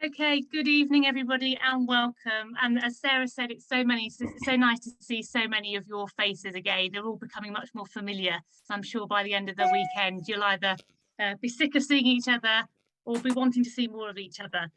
Okay, good evening, everybody, and welcome. And as Sarah said, it's so nice to see so many of your faces again. They're all becoming much more familiar. So I'm sure by the end of the weekend, you'll either be sick of seeing each other or be wanting to see more of each other.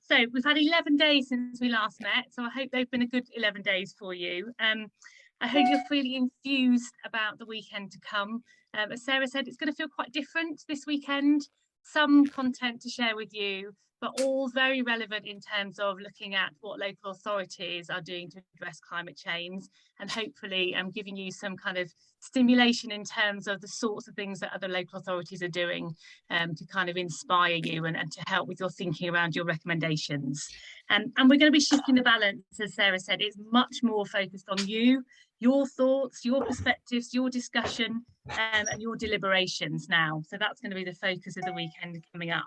So we've had 11 days since we last met, so I hope they've been a good 11 days for you. I hope you're feeling enthused about the weekend to come. As Sarah said, it's going to feel quite different this weekend. Some content to share with you, but all very relevant in terms of looking at what local authorities are doing to address climate change, and hopefully giving you some kind of stimulation in terms of the sorts of things that other local authorities are doing to kind of inspire you and to help with your thinking around your recommendations. And we're going to be shifting the balance, as Sarah said. It's much more focused on you, your thoughts, your perspectives, your discussion, and your deliberations now. So that's going to be the focus of the weekend coming up.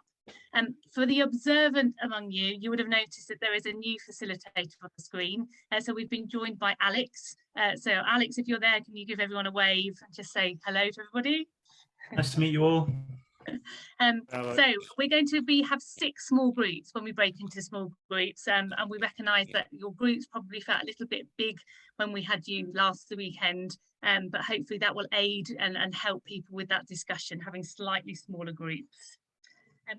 For the observant among you, you would have noticed that there is a new facilitator on the screen. So we've been joined by Alex. So Alex, if you're there, can you give everyone a wave and just say hello to everybody? Nice to meet you all. So we're going to have 6 small groups when we break into small groups, and we recognise that your groups probably felt a little bit big when we had you last weekend, but hopefully that will aid and help people with that discussion, having slightly smaller groups.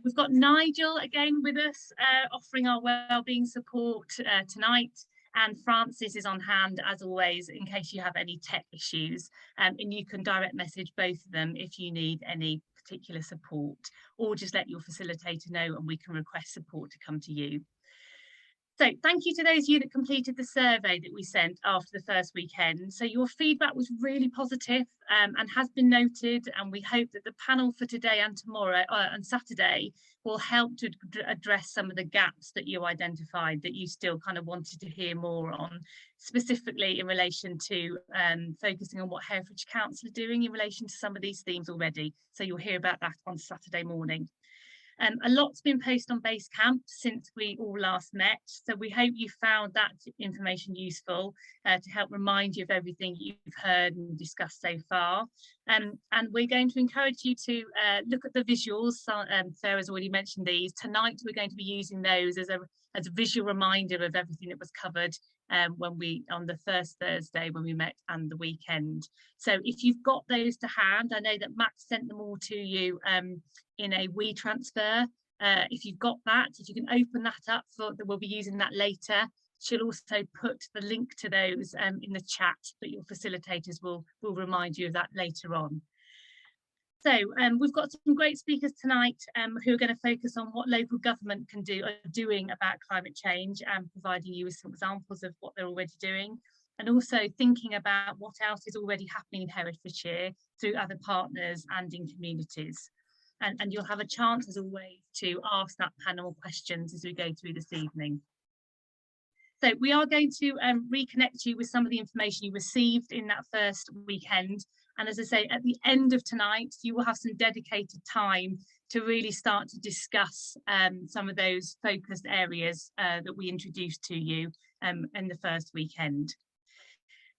We've got Nigel again with us, offering our wellbeing support tonight, and Francis is on hand as always in case you have any tech issues, and you can direct message both of them if you need any particular support, or just let your facilitator know and we can request support to come to you. So thank you to those of you that completed the survey that we sent after the first weekend. So your feedback was really positive and has been noted, and we hope that the panel for today and tomorrow and Saturday will help to address some of the gaps that you identified that you still kind of wanted to hear more on, specifically in relation to focusing on what Herefordshire Council are doing in relation to some of these themes already. So you'll hear about that on Saturday morning. A lot's been posted on Basecamp since we all last met, so we hope you found that information useful to help remind you of everything you've heard and discussed so far. And we're going to encourage you to look at the visuals. Sarah's already mentioned these. Tonight we're going to be using those as a visual reminder of everything that was covered on the first Thursday when we met and the weekend. So if you've got those to hand, I know that Max sent them all to you in a WeTransfer. If you've got that, if you can open that up, we'll be using that later. She'll also put the link to those in the chat, but your facilitators will remind you of that later on. So we've got some great speakers tonight who are going to focus on what local government are doing about climate change, and providing you with some examples of what they're already doing, and also thinking about what else is already happening in Herefordshire through other partners and in communities. And you'll have a chance, as always, to ask that panel questions as we go through this evening. So we are going to reconnect you with some of the information you received in that first weekend. And as I say, at the end of tonight, you will have some dedicated time to really start to discuss some of those focused areas that we introduced to you in the first weekend.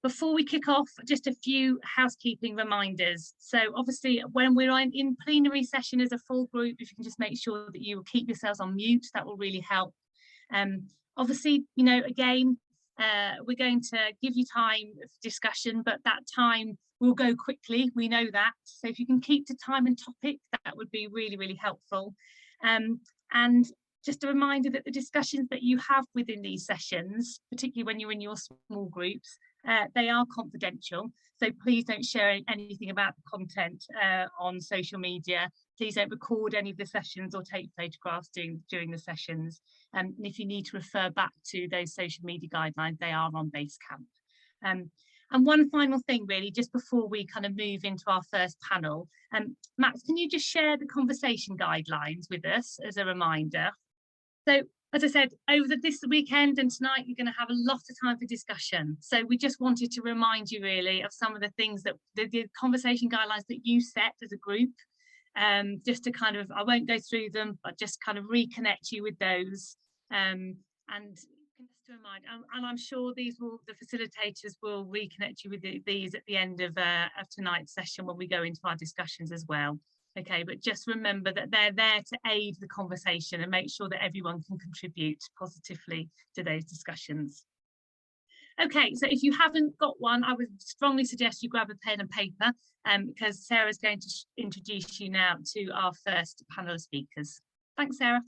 Before we kick off, just a few housekeeping reminders. So obviously, when we're in plenary session as a full group, if you can just make sure that you will keep yourselves on mute, that will really help. Obviously, you know, again, we're going to give you time for discussion, but that time will go quickly. We know that. So if you can keep to time and topic, that would be really, really helpful. And just a reminder that the discussions that you have within these sessions, particularly when you're in your small groups, they are confidential. So please don't share anything about the content on social media. Please don't record any of the sessions or take photographs during the sessions. And if you need to refer back to those social media guidelines, they are on Basecamp. And one final thing, really, just before we kind of move into our first panel, Max, can you just share the conversation guidelines with us as a reminder? So, as I said, over this weekend and tonight, you're going to have a lot of time for discussion. So we just wanted to remind you really of some of the things that the conversation guidelines that you set as a group, just to kind of, I won't go through them, but just kind of reconnect you with those. And just to remind, and I'm sure the facilitators will reconnect you with these at the end of tonight's session when we go into our discussions as well. Okay, but just remember that they're there to aid the conversation and make sure that everyone can contribute positively to those discussions. Okay, so if you haven't got one, I would strongly suggest you grab a pen and paper, because Sarah's going to introduce you now to our first panel of speakers. Thanks, Sarah.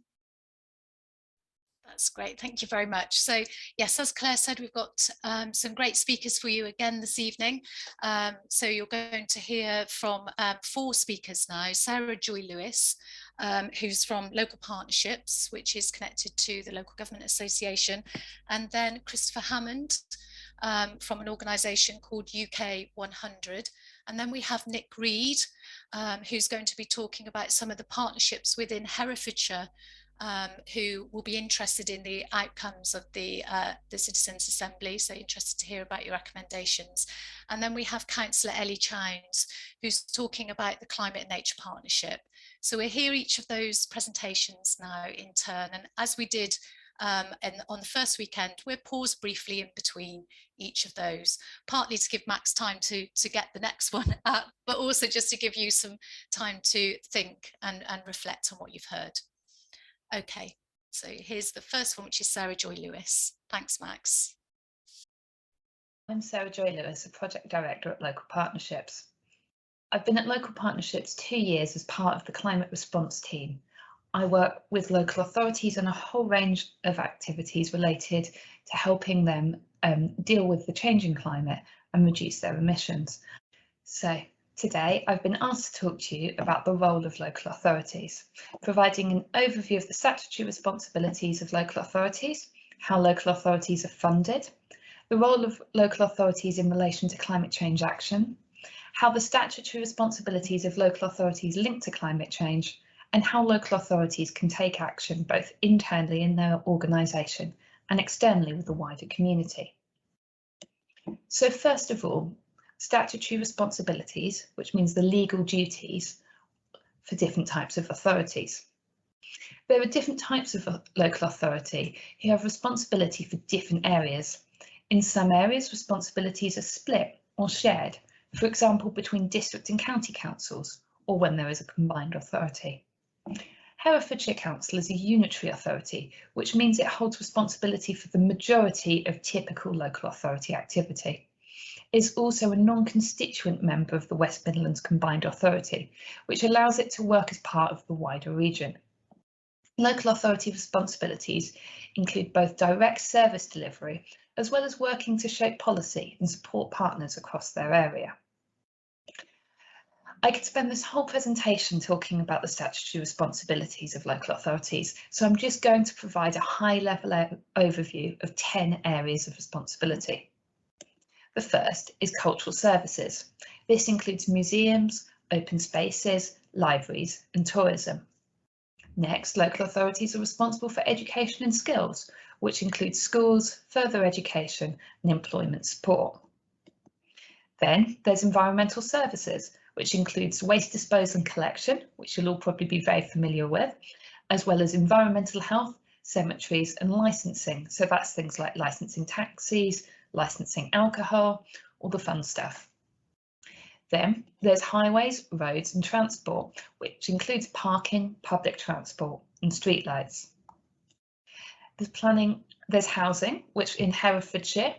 That's great, thank you very much. So yes, as Claire said, we've got some great speakers for you again this evening. So you're going to hear from 4 speakers now. Sarah Joy Lewis, who's from Local Partnerships, which is connected to the Local Government Association, and then Christopher Hammond from an organisation called UK 100. And then we have Nick Reed, who's going to be talking about some of the partnerships within Herefordshire, who will be interested in the outcomes of the Citizens' Assembly, so interested to hear about your recommendations. And then we have Councillor Ellie Chowns, who's talking about the Climate and Nature Partnership. So we'll hear each of those presentations now in turn, and as we did on the first weekend, we'll pause briefly in between each of those, partly to give Max time to get the next one up, but also just to give you some time to think and reflect on what you've heard. Okay, so here's the first one, which is Sarah Joy Lewis. Thanks, Max. I'm Sarah Joy Lewis, a project director at Local Partnerships. I've been at Local Partnerships 2 years as part of the climate response team. I work with local authorities on a whole range of activities related to helping them deal with the changing climate and reduce their emissions. So today, I've been asked to talk to you about the role of local authorities, providing an overview of the statutory responsibilities of local authorities, how local authorities are funded, the role of local authorities in relation to climate change action, how the statutory responsibilities of local authorities link to climate change, and how local authorities can take action both internally in their organisation and externally with the wider community. So first of all, statutory responsibilities, which means the legal duties for different types of authorities. There are different types of local authority who have responsibility for different areas. In some areas, responsibilities are split or shared, for example, between district and county councils, or when there is a combined authority. Herefordshire Council is a unitary authority, which means it holds responsibility for the majority of typical local authority activity. Is also a non-constituent member of the West Midlands Combined Authority, which allows it to work as part of the wider region. Local authority responsibilities include both direct service delivery, as well as working to shape policy and support partners across their area. I could spend this whole presentation talking about the statutory responsibilities of local authorities, so I'm just going to provide a high-level overview of 10 areas of responsibility. The first is cultural services. This includes museums, open spaces, libraries and tourism. Next, local authorities are responsible for education and skills, which includes schools, further education and employment support. Then there's environmental services, which includes waste disposal and collection, which you'll all probably be very familiar with, as well as environmental health, cemeteries and licensing. So that's things like licensing taxis, licensing alcohol, all the fun stuff. Then there's highways, roads and transport, which includes parking, public transport and streetlights. There's planning, there's housing, which in Herefordshire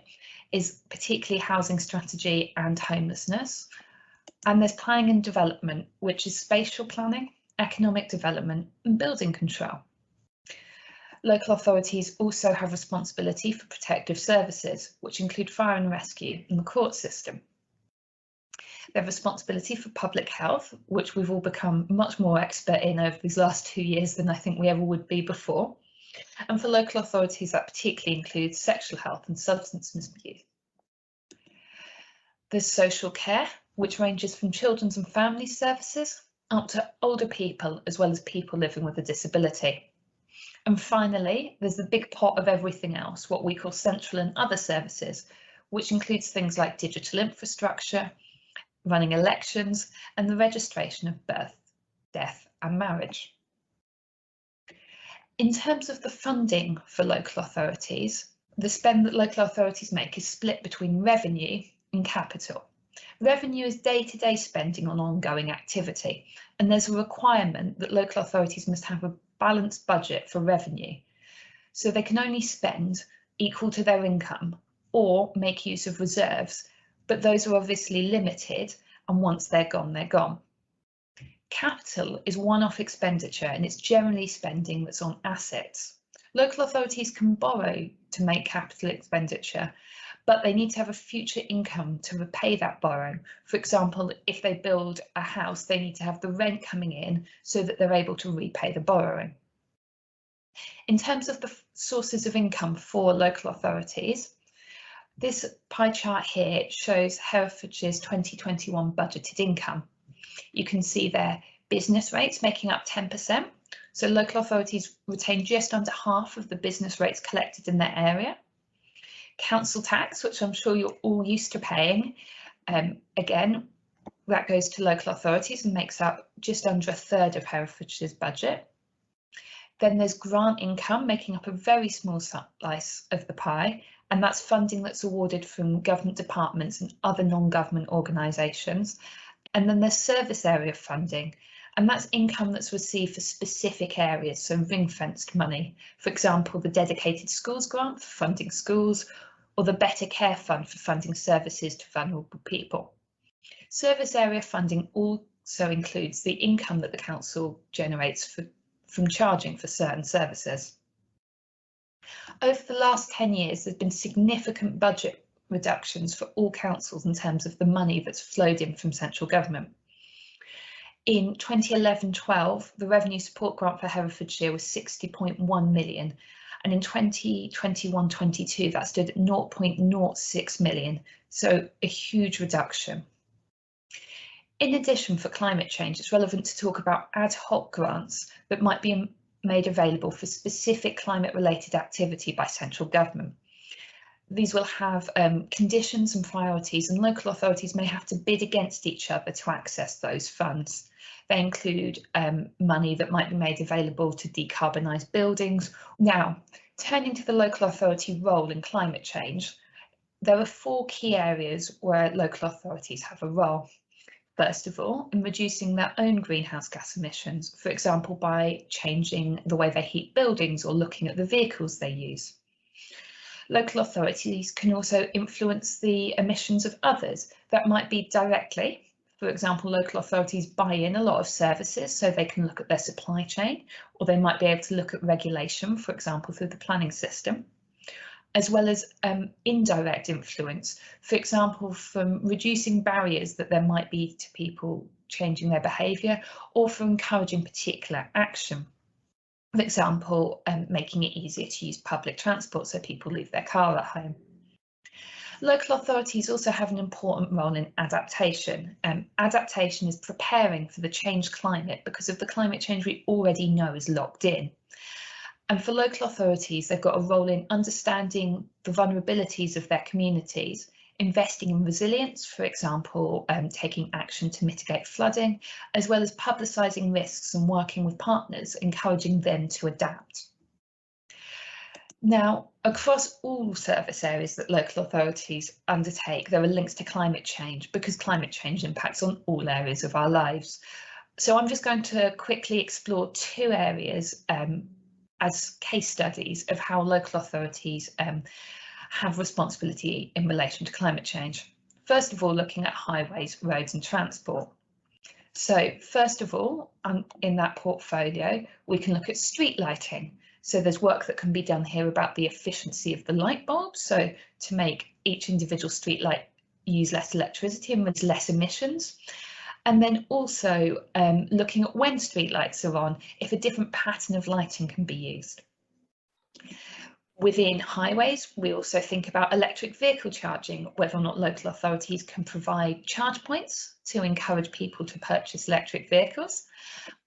is particularly housing strategy and homelessness. And there's planning and development, which is spatial planning, economic development and building control. Local authorities also have responsibility for protective services, which include fire and rescue and the court system. They have responsibility for public health, which we've all become much more expert in over these last 2 years than I think we ever would be before. And for local authorities, that particularly includes sexual health and substance misuse. There's social care, which ranges from children's and family services up to older people, as well as people living with a disability. And finally, there's the big pot of everything else, what we call central and other services, which includes things like digital infrastructure, running elections, and the registration of birth, death and marriage. In terms of the funding for local authorities, the spend that local authorities make is split between revenue and capital. Revenue is day-to-day spending on ongoing activity, and there's a requirement that local authorities must have a balanced budget for revenue. So they can only spend equal to their income or make use of reserves, but those are obviously limited, and once they're gone, they're gone. Capital is one-off expenditure, and it's generally spending that's on assets. Local authorities can borrow to make capital expenditure, but they need to have a future income to repay that borrowing. For example, if they build a house, they need to have the rent coming in so that they're able to repay the borrowing. In terms of the sources of income for local authorities, this pie chart here shows Herefordshire's 2021 budgeted income. You can see their business rates making up 10%. So local authorities retain just under half of the business rates collected in their area. Council tax, which I'm sure you're all used to paying, again, that goes to local authorities and makes up just under a third of Herefordshire's budget. Then there's grant income making up a very small slice of the pie, and that's funding that's awarded from government departments and other non-government organisations. And then there's service area funding, and that's income that's received for specific areas, so ring-fenced money. For example, the Dedicated Schools Grant for funding schools, or the Better Care Fund for funding services to vulnerable people. Service area funding also includes the income that the council generates from charging for certain services. Over the last 10 years, there's been significant budget reductions for all councils in terms of the money that's flowed in from central government. In 2011-12, the revenue support grant for Herefordshire was 60.1 million, and in 2021-22 that stood at 0.06 million, so a huge reduction. In addition, for climate change, it's relevant to talk about ad hoc grants that might be made available for specific climate-related activity by central government. These will have conditions and priorities, and local authorities may have to bid against each other to access those funds. They include money that might be made available to decarbonise buildings. Now, turning to the local authority role in climate change, there are 4 key areas where local authorities have a role. First of all, in reducing their own greenhouse gas emissions, for example, by changing the way they heat buildings or looking at the vehicles they use. Local authorities can also influence the emissions of others. That might be directly. For example, local authorities buy in a lot of services so they can look at their supply chain, or they might be able to look at regulation, for example, through the planning system, as well as indirect influence, for example, from reducing barriers that there might be to people changing their behaviour, or for encouraging particular action. For example, making it easier to use public transport so people leave their car at home. Local authorities also have an important role in adaptation. Adaptation is preparing for the changed climate because of the climate change we already know is locked in. And for local authorities, they've got a role in understanding the vulnerabilities of their communities, investing in resilience, for example, taking action to mitigate flooding, as well as publicising risks and working with partners, encouraging them to adapt. Now, across all service areas that local authorities undertake, there are links to climate change because climate change impacts on all areas of our lives. So I'm just going to quickly explore 2 areas as case studies of how local authorities have responsibility in relation to climate change. First of all, looking at highways, roads and transport. So first of all, in that portfolio, we can look at street lighting. So there's work that can be done here about the efficiency of the light bulb, so to make each individual street light use less electricity and with less emissions. And then also looking at when street lights are on, if a different pattern of lighting can be used. Within highways, we also think about electric vehicle charging, whether or not local authorities can provide charge points to encourage people to purchase electric vehicles.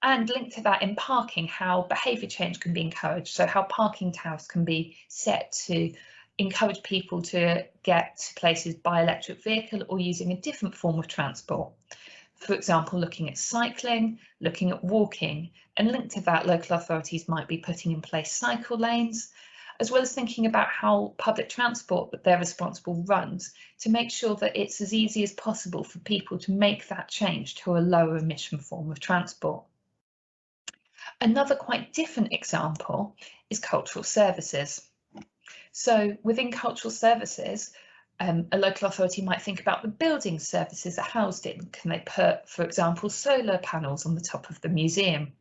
And linked to that in parking, how behaviour change can be encouraged, so how parking tariffs can be set to encourage people to get to places by electric vehicle or using a different form of transport. For example, looking at cycling, looking at walking, and linked to that, local authorities might be putting in place cycle lanes, as well as thinking about how public transport that they're responsible runs to make sure that it's as easy as possible for people to make that change to a lower emission form of transport. Another quite different example is cultural services. So within cultural services, a local authority might think about the building services are housed in. Can they put, for example, solar panels on the top of the museum?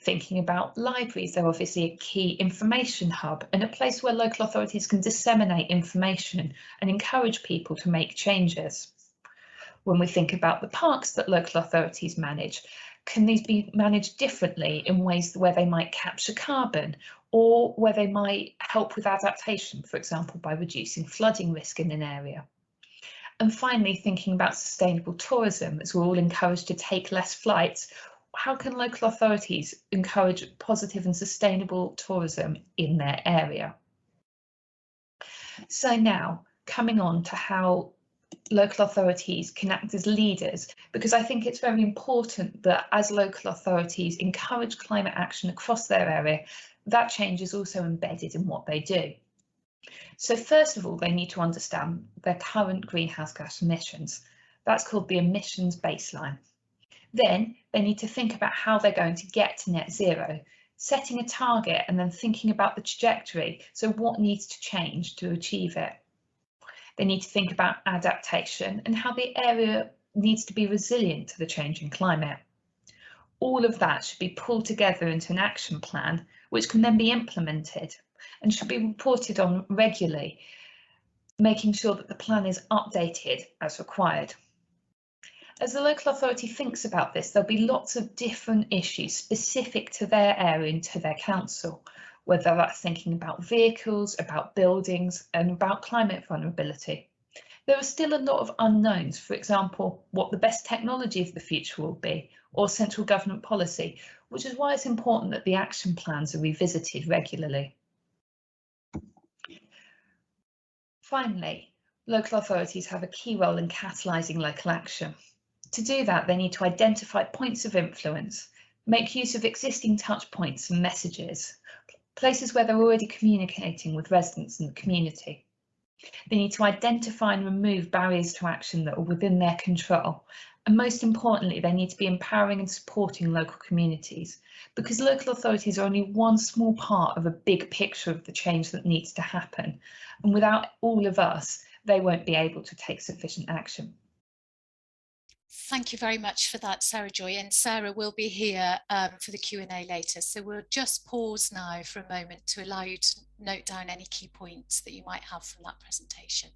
Thinking about libraries, they're obviously a key information hub and a place where local authorities can disseminate information and encourage people to make changes. When we think about the parks that local authorities manage, can these be managed differently in ways where they might capture carbon or where they might help with adaptation, for example, by reducing flooding risk in an area? And finally, thinking about sustainable tourism, as we're all encouraged to take less flights, how can local authorities encourage positive and sustainable tourism in their area? So now, coming on to how local authorities can act as leaders, because I think it's very important that as local authorities encourage climate action across their area, that change is also embedded in what they do. So first of all, they need to understand their current greenhouse gas emissions. That's called the emissions baseline. Then they need to think about how they're going to get to net zero, setting a target and then thinking about the trajectory. So what needs to change to achieve it? They need to think about adaptation and how the area needs to be resilient to the changing climate. All of that should be pulled together into an action plan, which can then be implemented and should be reported on regularly, making sure that the plan is updated as required. As the local authority thinks about this, there'll be lots of different issues specific to their area and to their council, whether that's thinking about vehicles, about buildings, and about climate vulnerability. There are still a lot of unknowns, for example, what the best technology of the future will be, or central government policy, which is why it's important that the action plans are revisited regularly. Finally, local authorities have a key role in catalysing local action. To do that, they need to identify points of influence, make use of existing touch points and messages, places where they're already communicating with residents and the community. They need to identify and remove barriers to action that are within their control. And most importantly, they need to be empowering and supporting local communities, because local authorities are only one small part of a big picture of the change that needs to happen. And without all of us, they won't be able to take sufficient action. Thank you very much for that, Sarah Joy, and Sarah will be here for the Q&A later. So we'll just pause now for a moment to allow you to note down any key points that you might have from that presentation.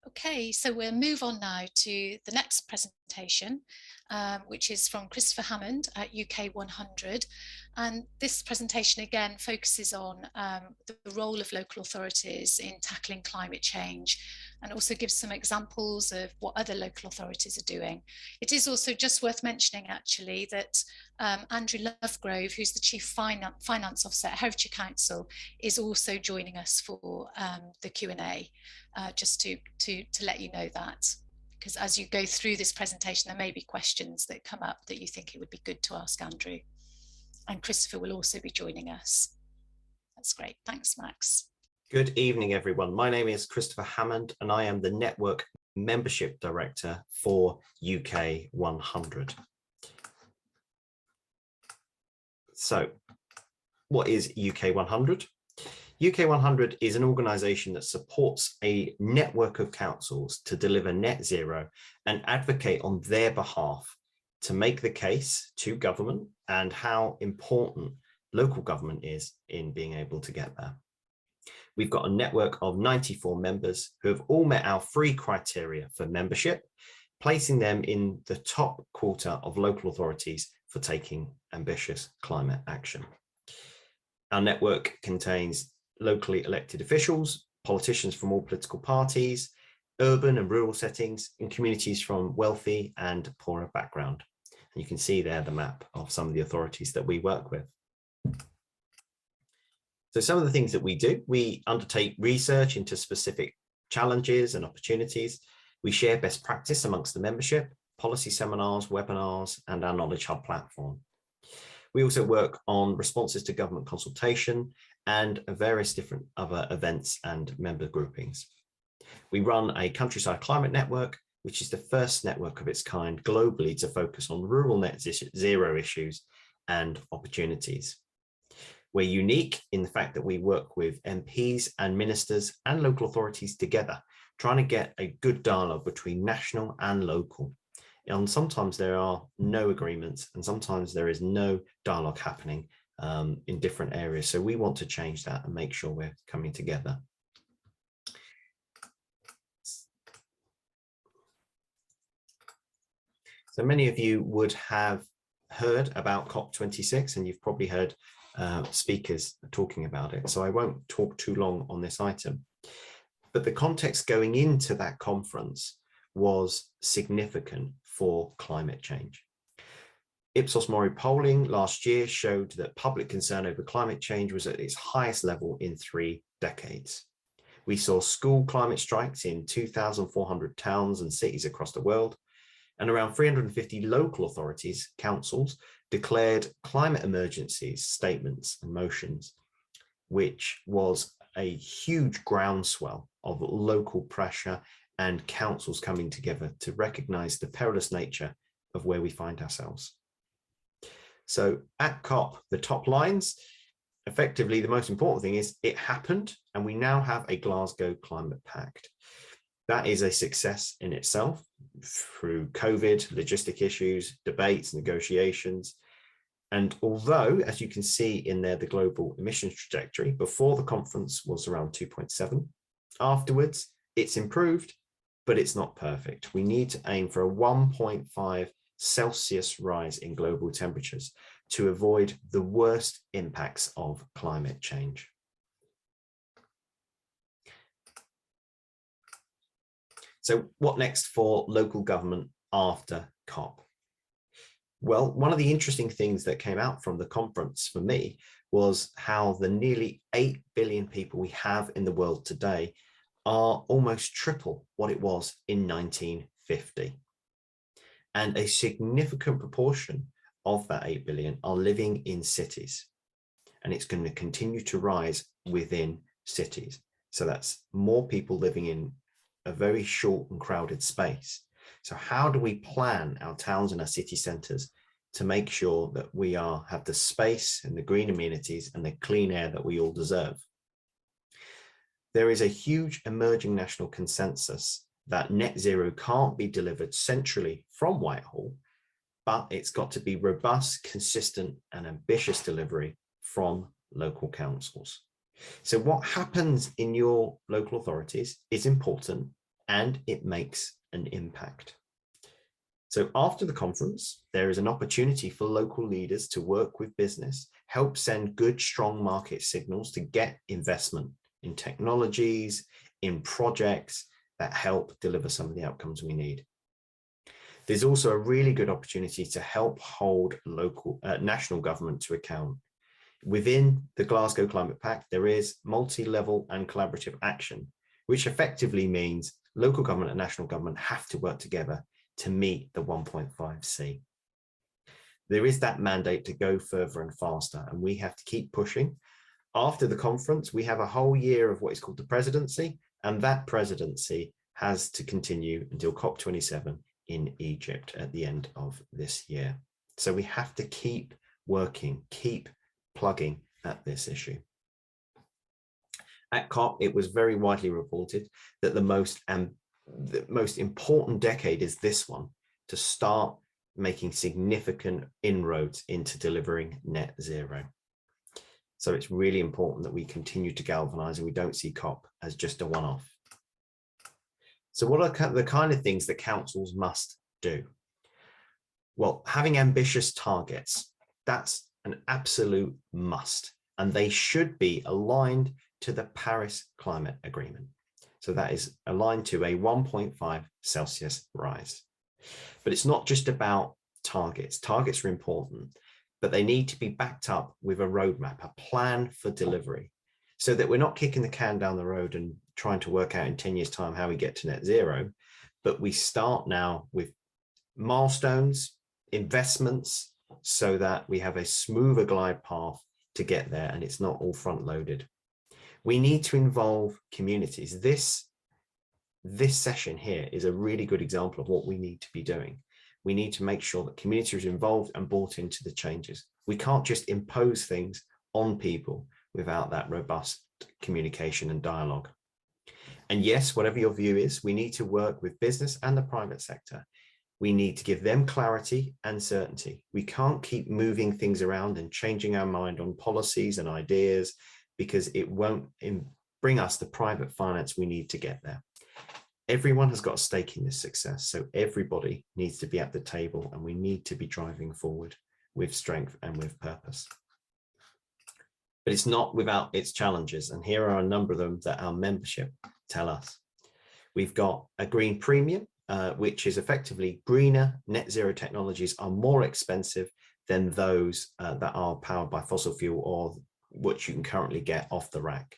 Okay, so we'll move on now to the next presentation, which is from Christopher Hammond at UK 100. And this presentation again focuses on the role of local authorities in tackling climate change, and also gives some examples of what other local authorities are doing. It is also just worth mentioning actually that Andrew Lovegrove, who's the Chief Finance Officer at Herefordshire Council, is also joining us for the Q&A, just to let you know that, because as you go through this presentation, there may be questions that come up that you think it would be good to ask Andrew. And Christopher will also be joining us. That's great. Thanks, Max. Good evening, everyone. My name is Christopher Hammond, and I am the Network Membership Director for UK 100. So, what is UK 100? UK 100 is an organisation that supports a network of councils to deliver net zero and advocate on their behalf to make the case to government and how important local government is in being able to get there. We've got a network of 94 members who have all met our 3 criteria for membership, placing them in the top quarter of local authorities for taking ambitious climate action. Our network contains locally elected officials, politicians from all political parties, urban and rural settings, and communities from wealthy and poorer background. And you can see there the map of some of the authorities that we work with. So some of the things that we do, we undertake research into specific challenges and opportunities. We share best practice amongst the membership, policy seminars, webinars, and our Knowledge Hub platform. We also work on responses to government consultation and various different other events and member groupings. We run a countryside climate network, which is the first network of its kind globally to focus on rural net zero issues and opportunities. We're unique in the fact that we work with MPs and ministers and local authorities together, trying to get a good dialogue between national and local. And sometimes there are no agreements, and sometimes there is no dialogue happening in different areas. So we want to change that and make sure we're coming together. So many of you would have heard about COP26, and you've probably heard speakers talking about it. So I won't talk too long on this item. But the context going into that conference was significant for climate change. Ipsos Mori polling last year showed that public concern over climate change was at its highest level in 3 decades. We saw school climate strikes in 2,400 towns and cities across the world, and around 350 local authorities, councils, declared climate emergencies, statements and motions, which was a huge groundswell of local pressure and councils coming together to recognise the perilous nature of where we find ourselves. So at COP, the top lines, effectively the most important thing is it happened, and we now have a Glasgow Climate Pact. That is a success in itself through COVID, logistic issues, debates, negotiations. And although, as you can see in there, the global emissions trajectory before the conference was around 2.7, afterwards it's improved, but it's not perfect. We need to aim for a 1.5 Celsius rise in global temperatures to avoid the worst impacts of climate change. So what next for local government after COP? Well, one of the interesting things that came out from the conference for me was how the nearly 8 billion people we have in the world today are almost triple what it was in 1950. And a significant proportion of that 8 billion are living in cities. And it's going to continue to rise within cities. So that's more people living in a very short and crowded space. So how do we plan our towns and our city centres to make sure that we have the space and the green amenities and the clean air that we all deserve? There is a huge emerging national consensus that net zero can't be delivered centrally from Whitehall, but it's got to be robust, consistent and ambitious delivery from local councils. So what happens in your local authorities is important, and it makes an impact. So after the conference, there is an opportunity for local leaders to work with business, help send good, strong market signals to get investment in technologies, in projects that help deliver some of the outcomes we need. There's also a really good opportunity to help hold local, national government to account. Within the Glasgow Climate Pact, there is multi-level and collaborative action, which effectively means local government and national government have to work together to meet the 1.5C. There is that mandate to go further and faster, and we have to keep pushing. After the conference, we have a whole year of what is called the presidency, and that presidency has to continue until COP27 in Egypt at the end of this year. So we have to keep working, keep plugging at this issue. At COP, it was very widely reported that the most important decade is this one, to start making significant inroads into delivering net zero. So it's really important that we continue to galvanize and we don't see COP as just a one-off. So what are the kind of things that councils must do? Well, having ambitious targets, that's an absolute must, and they should be aligned to the Paris Climate Agreement. So that is aligned to a 1.5 Celsius rise. But it's not just about targets. Targets are important, but they need to be backed up with a roadmap, a plan for delivery, so that we're not kicking the can down the road and trying to work out in 10 years' time how we get to net zero, but we start now with milestones, investments, so that we have a smoother glide path to get there and it's not all front loaded. We need to involve communities. This session here is a really good example of what we need to be doing. We need to make sure that communities are involved and bought into the changes. We can't just impose things on people without that robust communication and dialogue. And yes, whatever your view is, we need to work with business and the private sector. We need to give them clarity and certainty. We can't keep moving things around and changing our mind on policies and ideas, because it won't bring us the private finance we need to get there. Everyone has got a stake in this success, so everybody needs to be at the table, and we need to be driving forward with strength and with purpose. But it's not without its challenges, and here are a number of them that our membership tell us. We've got a green premium, which is effectively greener net zero technologies are more expensive than those that are powered by fossil fuel or what you can currently get off the rack.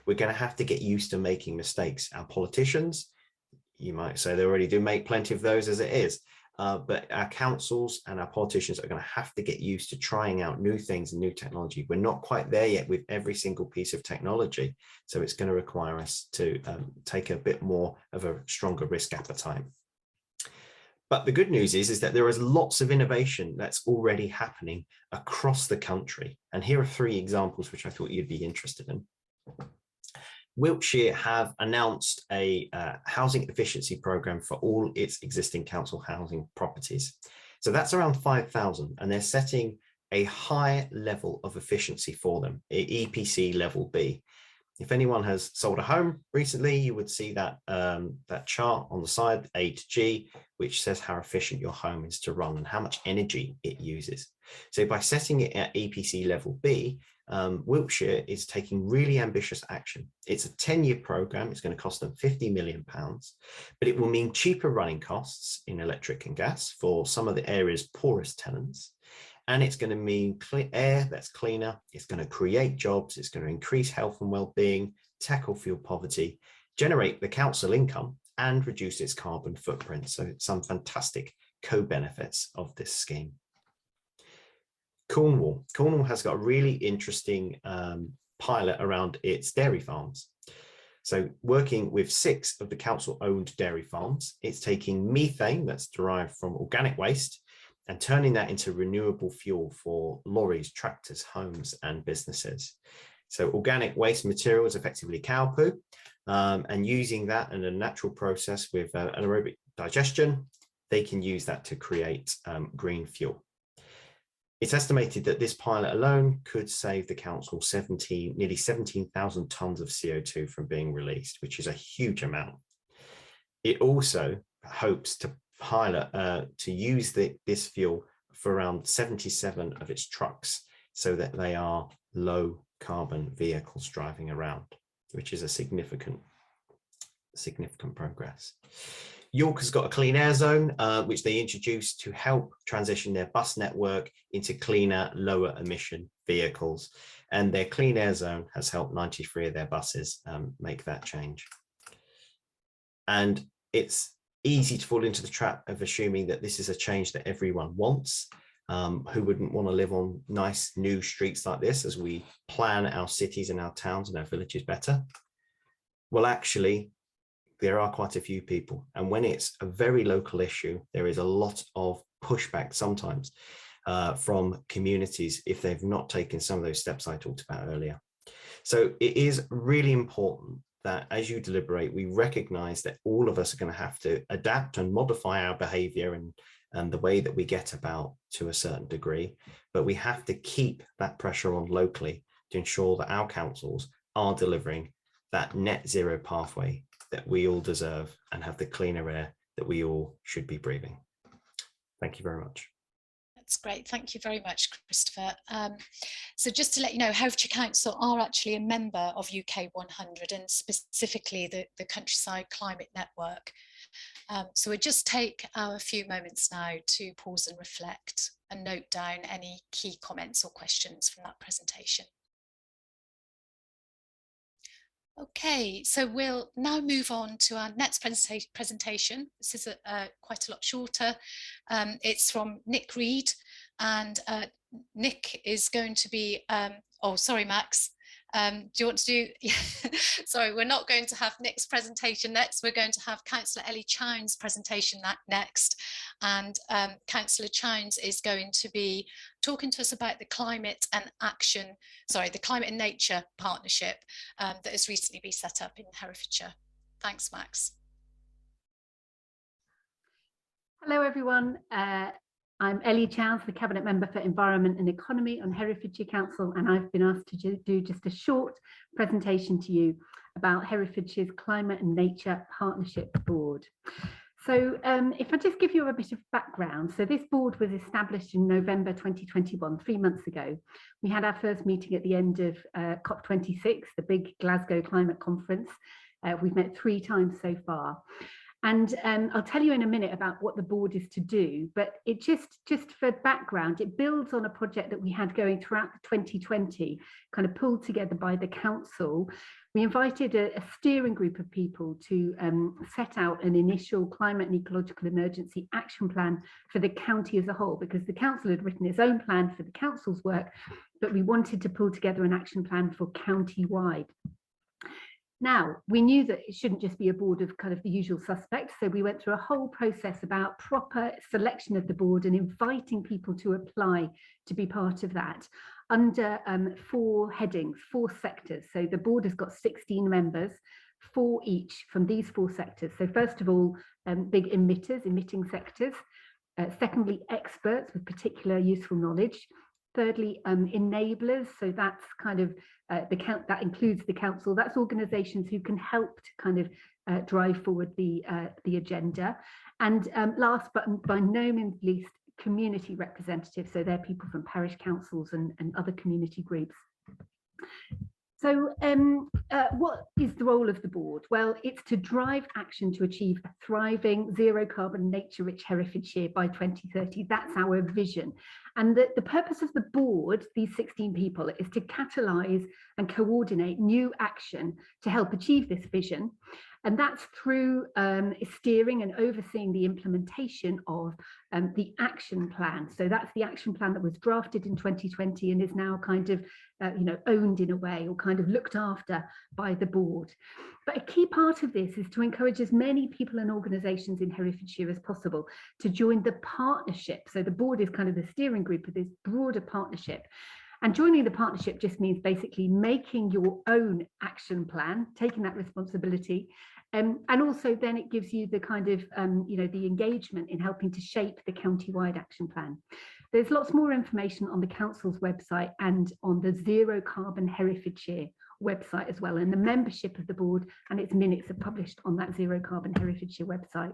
We're going to have to get used to making mistakes. Our politicians, you might say they already do make plenty of those as it is, but our councils and our politicians are going to have to get used to trying out new things and new technology. We're not quite there yet with every single piece of technology, so it's going to require us to take a bit more of a stronger risk appetite. But the good news is that there is lots of innovation that's already happening across the country. And here are 3 examples which I thought you'd be interested in. Wiltshire have announced a housing efficiency programme for all its existing council housing properties. So that's around 5,000, and they're setting a high level of efficiency for them, EPC level B. If anyone has sold a home recently, you would see that that chart on the side, A to G, which says how efficient your home is to run and how much energy it uses. So by setting it at EPC level B, Wiltshire is taking really ambitious action. It's a 10-year programme. It's going to cost them £50 million, but it will mean cheaper running costs in electric and gas for some of the area's poorest tenants. And it's going to mean air that's cleaner. It's going to create jobs. It's going to increase health and well-being, tackle fuel poverty, generate the council income, and reduce its carbon footprint. So some fantastic co-benefits of this scheme. Cornwall has got a really interesting pilot around its dairy farms. So working with 6 of the council-owned dairy farms, it's taking methane that's derived from organic waste and turning that into renewable fuel for lorries, tractors, homes, and businesses. So organic waste material is effectively cow poo, and using that in a natural process with anaerobic digestion, they can use that to create green fuel. It's estimated that this pilot alone could save the council nearly 17,000 tonnes of CO2 from being released, which is a huge amount. It also hopes to pilot to use this fuel for around 77 of its trucks, so that they are low carbon vehicles driving around, which is a significant progress. York has got a clean air zone, which they introduced to help transition their bus network into cleaner, lower emission vehicles. And their clean air zone has helped 93 of their buses make that change. And it's easy to fall into the trap of assuming that this is a change that everyone wants. Who wouldn't want to live on nice new streets like this as we plan our cities and our towns and our villages better? Well, actually, there are quite a few people, and when it's a very local issue, there is a lot of pushback sometimes from communities if they've not taken some of those steps I talked about earlier. So it is really important that as you deliberate, we recognize that all of us are going to have to adapt and modify our behavior and the way that we get about to a certain degree, but we have to keep that pressure on locally to ensure that our councils are delivering that net zero pathway that we all deserve and have the cleaner air that we all should be breathing. Thank you very much. That's great. Thank you very much, Christopher. So just to let you know, Herefordshire Council are actually a member of UK 100 and specifically the Countryside Climate Network. So we'll just take a few moments now to pause and reflect and note down any key comments or questions from that presentation. Okay, so we'll now move on to our next presentation. This is quite a lot shorter. It's from Nick Reed, and Nick is going to be, oh, sorry, Max. Do you want to do, yeah. Sorry, we're not going to have Nick's presentation next. We're going to have Councillor Ellie Chown's presentation next. And Councillor Chowns is going to be talking to us about the climate and nature partnership that has recently been set up in Herefordshire. Thanks, Max. Hello, everyone. I'm Ellie Chowns, the Cabinet Member for Environment and Economy on Herefordshire Council, and I've been asked to do just a short presentation to you about Herefordshire's Climate and Nature Partnership Board. So if I just give you a bit of background, so this board was established in November 2021, 3 months ago. We had our first meeting at the end of COP26, the big Glasgow climate conference. We've met 3 times so far. And I'll tell you in a minute about what the board is to do, but it just for background, it builds on a project that we had going throughout 2020, kind of pulled together by the council. We invited a steering group of people to set out an initial climate and ecological emergency action plan for the county as a whole, because the council had written its own plan for the council's work, but we wanted to pull together an action plan for county-wide. Now, we knew that it shouldn't just be a board of kind of the usual suspects, so we went through a whole process about proper selection of the board and inviting people to apply to be part of that under 4 headings, 4 sectors. So the board has got 16 members, 4 each from these 4 sectors. So first of all, big emitting sectors. Secondly, experts with particular useful knowledge. Thirdly, enablers, so that's kind of that includes the council. That's organisations who can help to kind of drive forward the agenda. And last but by no means least, community representatives. So they're people from parish councils and other community groups. So what is the role of the board? Well, it's to drive action to achieve a thriving, zero carbon, nature-rich Herefordshire by 2030. That's our vision. And the purpose of the board, these 16 people, is to catalyse and coordinate new action to help achieve this vision. And that's through steering and overseeing the implementation of the action plan. So that's the action plan that was drafted in 2020 and is now kind of owned in a way, or kind of looked after by the board. But a key part of this is to encourage as many people and organisations in Herefordshire as possible to join the partnership. So the board is kind of the steering group of this broader partnership. And joining the partnership just means basically making your own action plan, taking that responsibility. And also then it gives you the kind of, the engagement in helping to shape the county-wide action plan. There's lots more information on the council's website and on the Zero Carbon Herefordshire website as well. And the membership of the board and its minutes are published on that Zero Carbon Herefordshire website.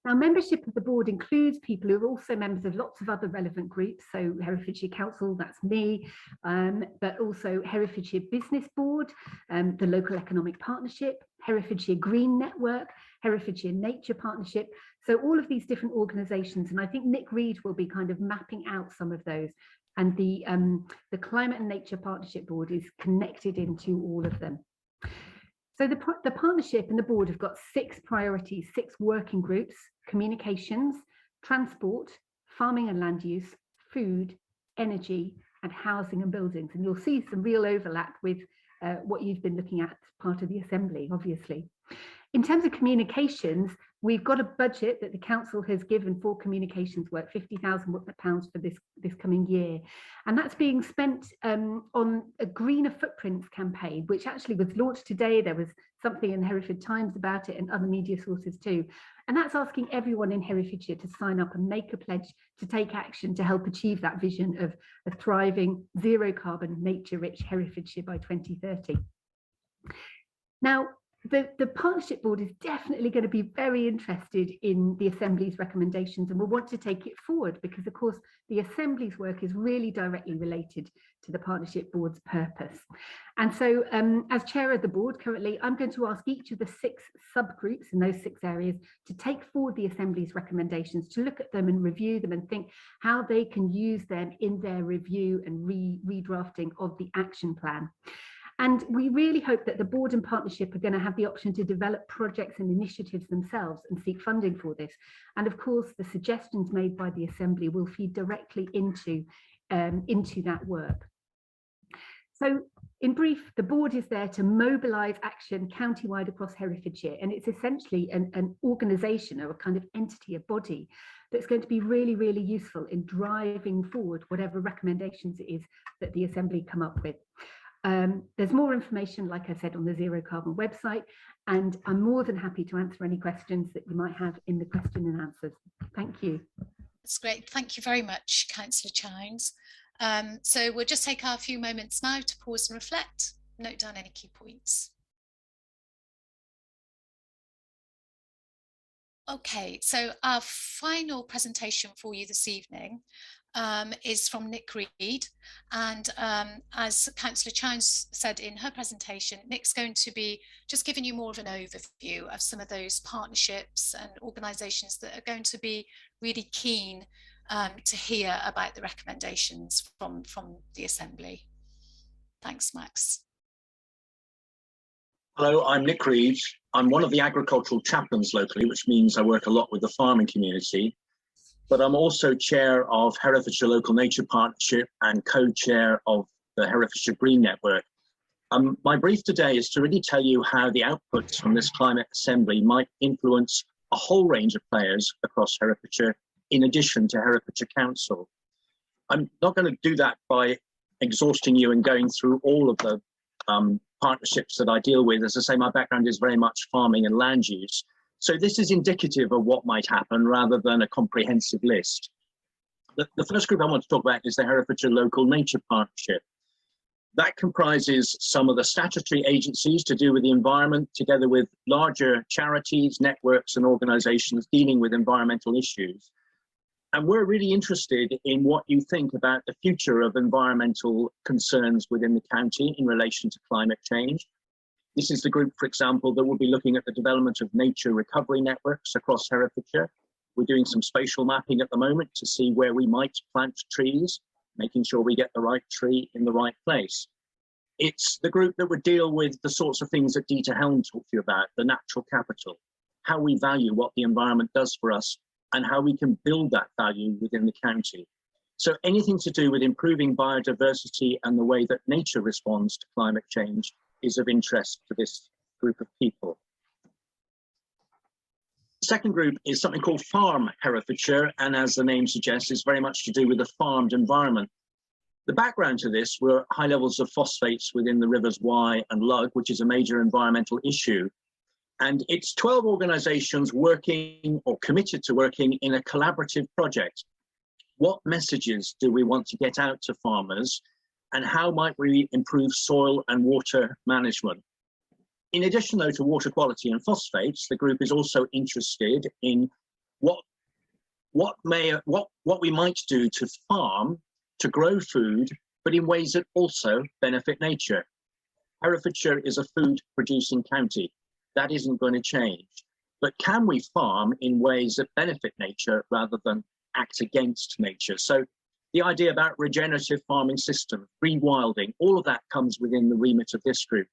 Now, membership of the board includes people who are also members of lots of other relevant groups. So Herefordshire Council, that's me, but also Herefordshire Business Board, the Local Economic Partnership, Herefordshire Green Network, Herefordshire Nature Partnership. So all of these different organisations, and I think Nick Reed will be kind of mapping out some of those. And the Climate and Nature Partnership Board is connected into all of them. So the partnership and the board have got 6 priorities, 6 working groups: communications, transport, farming and land use, food, energy, and housing and buildings. And you'll see some real overlap with what you've been looking at, part of the Assembly, obviously. In terms of communications, we've got a budget that the council has given for communications work, £50,000 for this coming year. And that's being spent on a Greener Footprints campaign, which actually was launched today. There was something in the Hereford Times about it and other media sources too. And that's asking everyone in Herefordshire to sign up and make a pledge to take action to help achieve that vision of a thriving, zero carbon, nature-rich Herefordshire by 2030. Now, the partnership board is definitely going to be very interested in the Assembly's recommendations and will want to take it forward because, of course, the Assembly's work is really directly related to the partnership board's purpose. And so as chair of the board currently, I'm going to ask each of the 6 subgroups in those 6 areas to take forward the Assembly's recommendations, to look at them and review them and think how they can use them in their review and redrafting of the action plan. And we really hope that the board and partnership are going to have the option to develop projects and initiatives themselves and seek funding for this. And of course, the suggestions made by the Assembly will feed directly into that work. So in brief, the board is there to mobilise action county-wide across Herefordshire, and it's essentially an organisation or a kind of entity, a body, that's going to be really, really useful in driving forward whatever recommendations it is that the Assembly come up with. There's more information, like I said, on the Zero Carbon website, and I'm more than happy to answer any questions that you might have in the question and answers. Thank you. That's great. Thank you very much, Councillor Chines. So we'll just take our few moments now to pause and reflect, note down any key points. Okay, so our final presentation for you this evening is from Nick Reed, and as Councillor Chines said in her presentation, Nick's going to be just giving you more of an overview of some of those partnerships and organisations that are going to be really keen to hear about the recommendations from the Assembly. Thanks, Max. Hello, I'm Nick Reed. I'm one of the agricultural chaplains locally, which means I work a lot with the farming community. But I'm also chair of Herefordshire Local Nature Partnership and co-chair of the Herefordshire Green Network. My brief today is to really tell you how the outputs from this climate assembly might influence a whole range of players across Herefordshire, in addition to Herefordshire Council. I'm not going to do that by exhausting you and going through all of the partnerships that I deal with. As I say, my background is very much farming and land use. So this is indicative of what might happen rather than a comprehensive list. The first group I want to talk about is the Herefordshire Local Nature Partnership. That comprises some of the statutory agencies to do with the environment, together with larger charities, networks and organisations dealing with environmental issues. And we're really interested in what you think about the future of environmental concerns within the county in relation to climate change. This is the group, for example, that will be looking at the development of nature recovery networks across Herefordshire. We're doing some spatial mapping at the moment to see where we might plant trees, making sure we get the right tree in the right place. It's the group that would deal with the sorts of things that Dieter Helm talked to you about, the natural capital, how we value what the environment does for us and how we can build that value within the county. So anything to do with improving biodiversity and the way that nature responds to climate change is of interest to this group of people. The second group is something called Farm Herefordshire, and as the name suggests, is very much to do with the farmed environment. The background to this were high levels of phosphates within the rivers Wye and Lug, which is a major environmental issue. And it's 12 organisations working or committed to working in a collaborative project. What messages do we want to get out to farmers, and how might we improve soil and water management? In addition, though, to water quality and phosphates, the group is also interested in what we might do to farm, to grow food, but in ways that also benefit nature. Herefordshire is a food-producing county. That isn't going to change. But can we farm in ways that benefit nature rather than act against nature? So the idea about regenerative farming systems, rewilding, all of that comes within the remit of this group.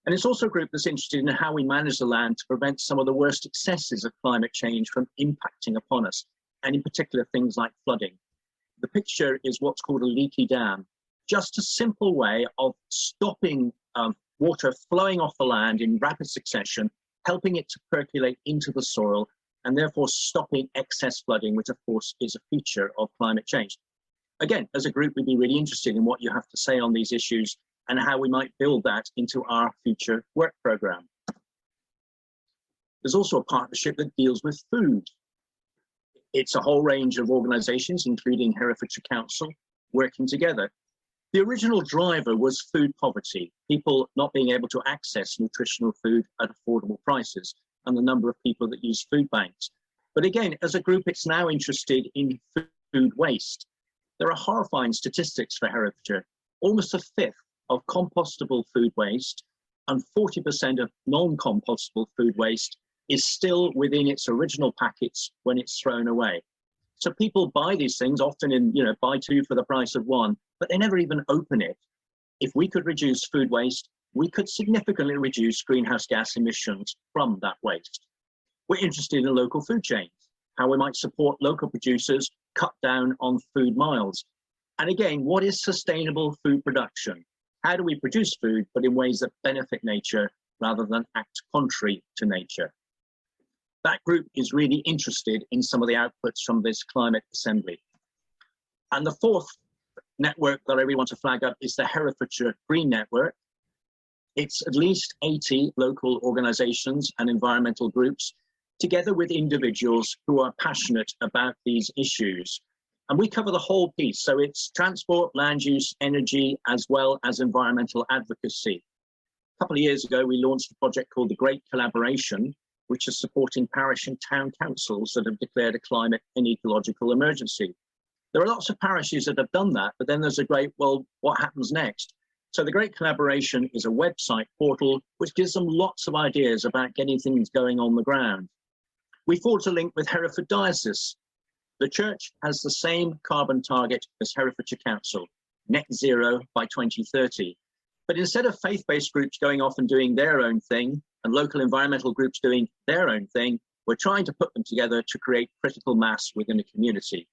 And it's also a group that's interested in how we manage the land to prevent some of the worst excesses of climate change from impacting upon us, and in particular things like flooding. The picture is what's called a leaky dam, just a simple way of stopping water flowing off the land in rapid succession, helping it to percolate into the soil, and therefore stopping excess flooding, which of course is a feature of climate change. Again, as a group, we'd be really interested in what you have to say on these issues and how we might build that into our future work programme. There's also a partnership that deals with food. It's a whole range of organisations, including Herefordshire Council, working together. The original driver was food poverty, people not being able to access nutritional food at affordable prices, and the number of people that use food banks. But again, as a group, it's now interested in food waste. There are horrifying statistics for Herefordshire. Almost a fifth of compostable food waste and 40% of non-compostable food waste is still within its original packets when it's thrown away. So people buy these things often in, buy two for the price of one, but they never even open it. If we could reduce food waste, we could significantly reduce greenhouse gas emissions from that waste. We're interested in local food chains, how we might support local producers, cut down on food miles. And again, what is sustainable food production? How do we produce food, but in ways that benefit nature rather than act contrary to nature? That group is really interested in some of the outputs from this climate assembly. And the fourth network that I really want to flag up is the Herefordshire Green Network. It's at least 80 local organisations and environmental groups, together with individuals who are passionate about these issues. And we cover the whole piece. So it's transport, land use, energy, as well as environmental advocacy. A couple of years ago, we launched a project called the Great Collaboration, which is supporting parish and town councils that have declared a climate and ecological emergency. There are lots of parishes that have done that, but then there's a great, well, what happens next? So the Great Collaboration is a website portal which gives them lots of ideas about getting things going on the ground. We forged a link with Hereford Diocese. The church has the same carbon target as Herefordshire Council, net zero by 2030. But instead of faith-based groups going off and doing their own thing and local environmental groups doing their own thing, we're trying to put them together to create critical mass within a community.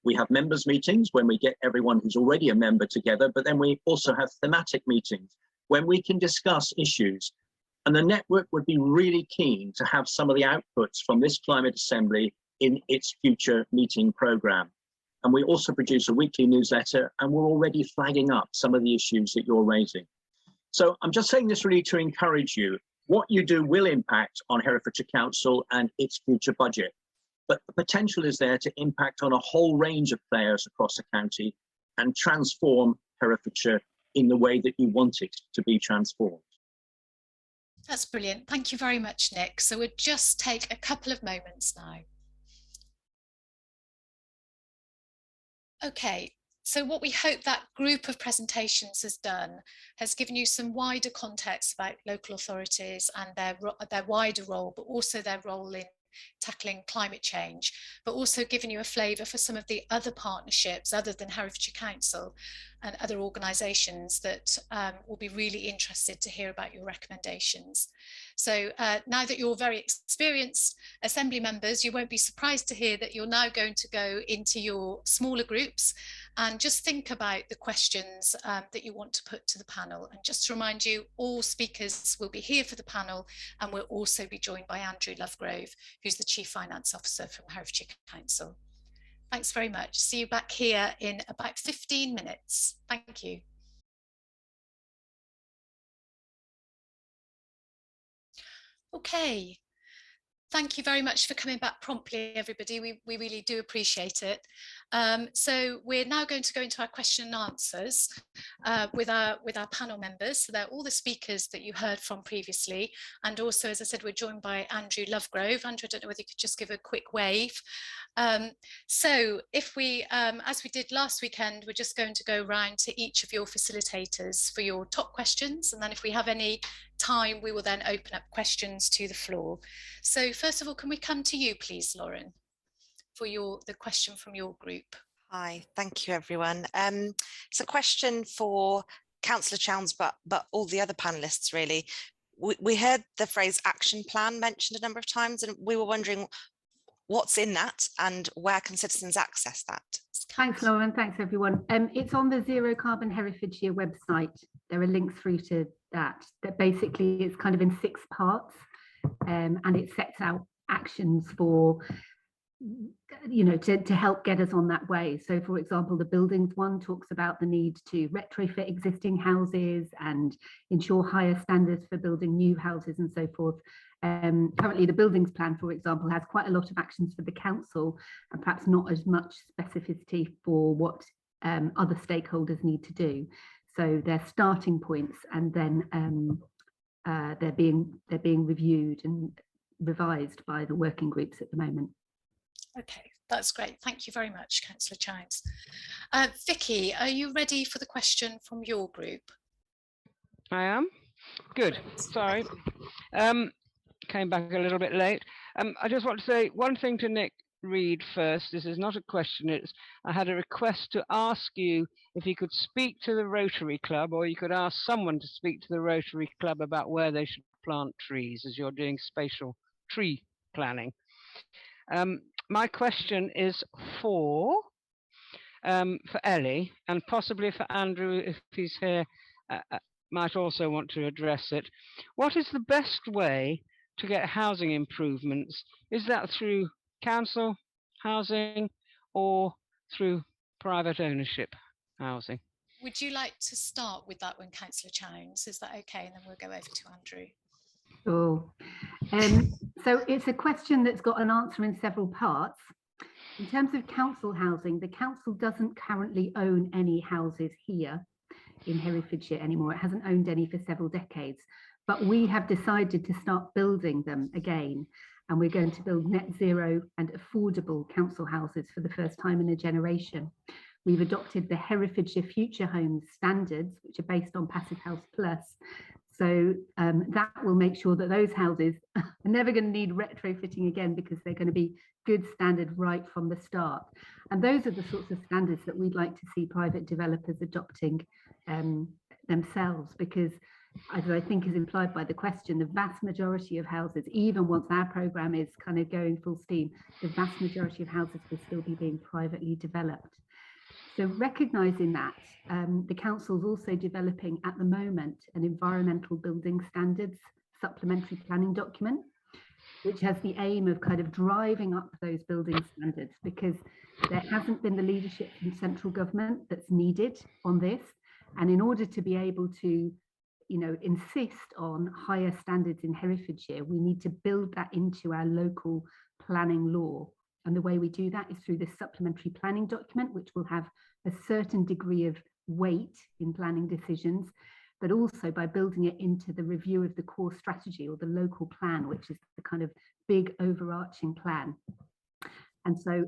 We have members meetings when we get everyone who's already a member together, but then we also have thematic meetings when we can discuss issues. And the network would be really keen to have some of the outputs from this climate assembly in its future meeting programme. And we also produce a weekly newsletter, and we're already flagging up some of the issues that you're raising. So I'm just saying this really to encourage you. What you do will impact on Herefordshire Council and its future budget, but the potential is there to impact on a whole range of players across the county and transform Herefordshire in the way that you want it to be transformed. That's brilliant. Thank you very much, Nick. So we'll just take a couple of moments now. Okay, so what we hope that group of presentations has done has given you some wider context about local authorities and their wider role, but also their role in tackling climate change, but also giving you a flavour for some of the other partnerships other than Herefordshire Council and other organisations that will be really interested to hear about your recommendations. So now that you're very experienced Assembly members, you won't be surprised to hear that you're now going to go into your smaller groups and just think about the questions that you want to put to the panel. And just to remind you, all speakers will be here for the panel, and we'll also be joined by Andrew Lovegrove, who's the Chief Finance Officer from Herefordshire Council. Thanks very much. See you back here in about 15 minutes. Thank you. Okay. Thank you very much for coming back promptly, everybody. We really do appreciate it. So we're now going to go into our question and answers with our panel members. So they're all the speakers that you heard from previously. And also, as I said, we're joined by Andrew Lovegrove. Andrew, I don't know whether you could just give a quick wave. So if we, as we did last weekend, we're just going to go round to each of your facilitators for your top questions. And then if we have any time, we will then open up questions to the floor. So first of all, can we come to you, please, Lauren, for the question from your group? Hi, thank you, everyone. It's a question for Councillor Chowns, but all the other panelists, really. We heard the phrase action plan mentioned a number of times, and we were wondering what's in that and where can citizens access that? Thanks, Lauren. Thanks, everyone. It's on the Zero Carbon Herefordshire website. There are links through to that basically it's kind of in 6 parts, and it sets out actions for, you know, to help get us on that way. So, for example, the buildings one talks about the need to retrofit existing houses and ensure higher standards for building new houses and so forth. Currently, the buildings plan, for example, has quite a lot of actions for the council and perhaps not as much specificity for what other stakeholders need to do. So they're starting points, and then they're being reviewed and revised by the working groups at the moment. Okay, that's great. Thank you very much, Councillor Chowns. Vicky, are you ready for the question from your group? I am. Good. Sorry. Came back a little bit late. I just want to say one thing to Nick read first. This is not a question. I had a request to ask you if you could speak to the Rotary Club, or you could ask someone to speak to the Rotary Club about where they should plant trees, as you're doing spatial tree planning. My question is for Ellie, and possibly for Andrew, if he's here, might also want to address it. What is the best way to get housing improvements? Is that through council housing or through private ownership housing? Would you like to start with that one, Councillor Chowns? Is that okay? And then we'll go over to Andrew. Sure. So it's a question that's got an answer in several parts. In terms of council housing, the council doesn't currently own any houses here in Herefordshire anymore. It hasn't owned any for several decades, but we have decided to start building them again. And we're going to build net zero and affordable council houses for the first time in a generation. We've adopted the Herefordshire Future Homes standards, which are based on Passive House Plus. So that will make sure that those houses are never going to need retrofitting again, because they're going to be good standard right from the start. And those are the sorts of standards that we'd like to see private developers adopting themselves, because as I think is implied by the question, the vast majority of houses, even once our programme is kind of going full steam, the vast majority of houses will still be being privately developed. So recognising that, the council is also developing at the moment an environmental building standards supplementary planning document, which has the aim of kind of driving up those building standards, because there hasn't been the leadership from central government that's needed on this. And in order to be able to, you know, insist on higher standards in Herefordshire, we need to build that into our local planning law. And the way we do that is through this supplementary planning document, which will have a certain degree of weight in planning decisions, but also by building it into the review of the core strategy or the local plan, which is the kind of big overarching plan. And so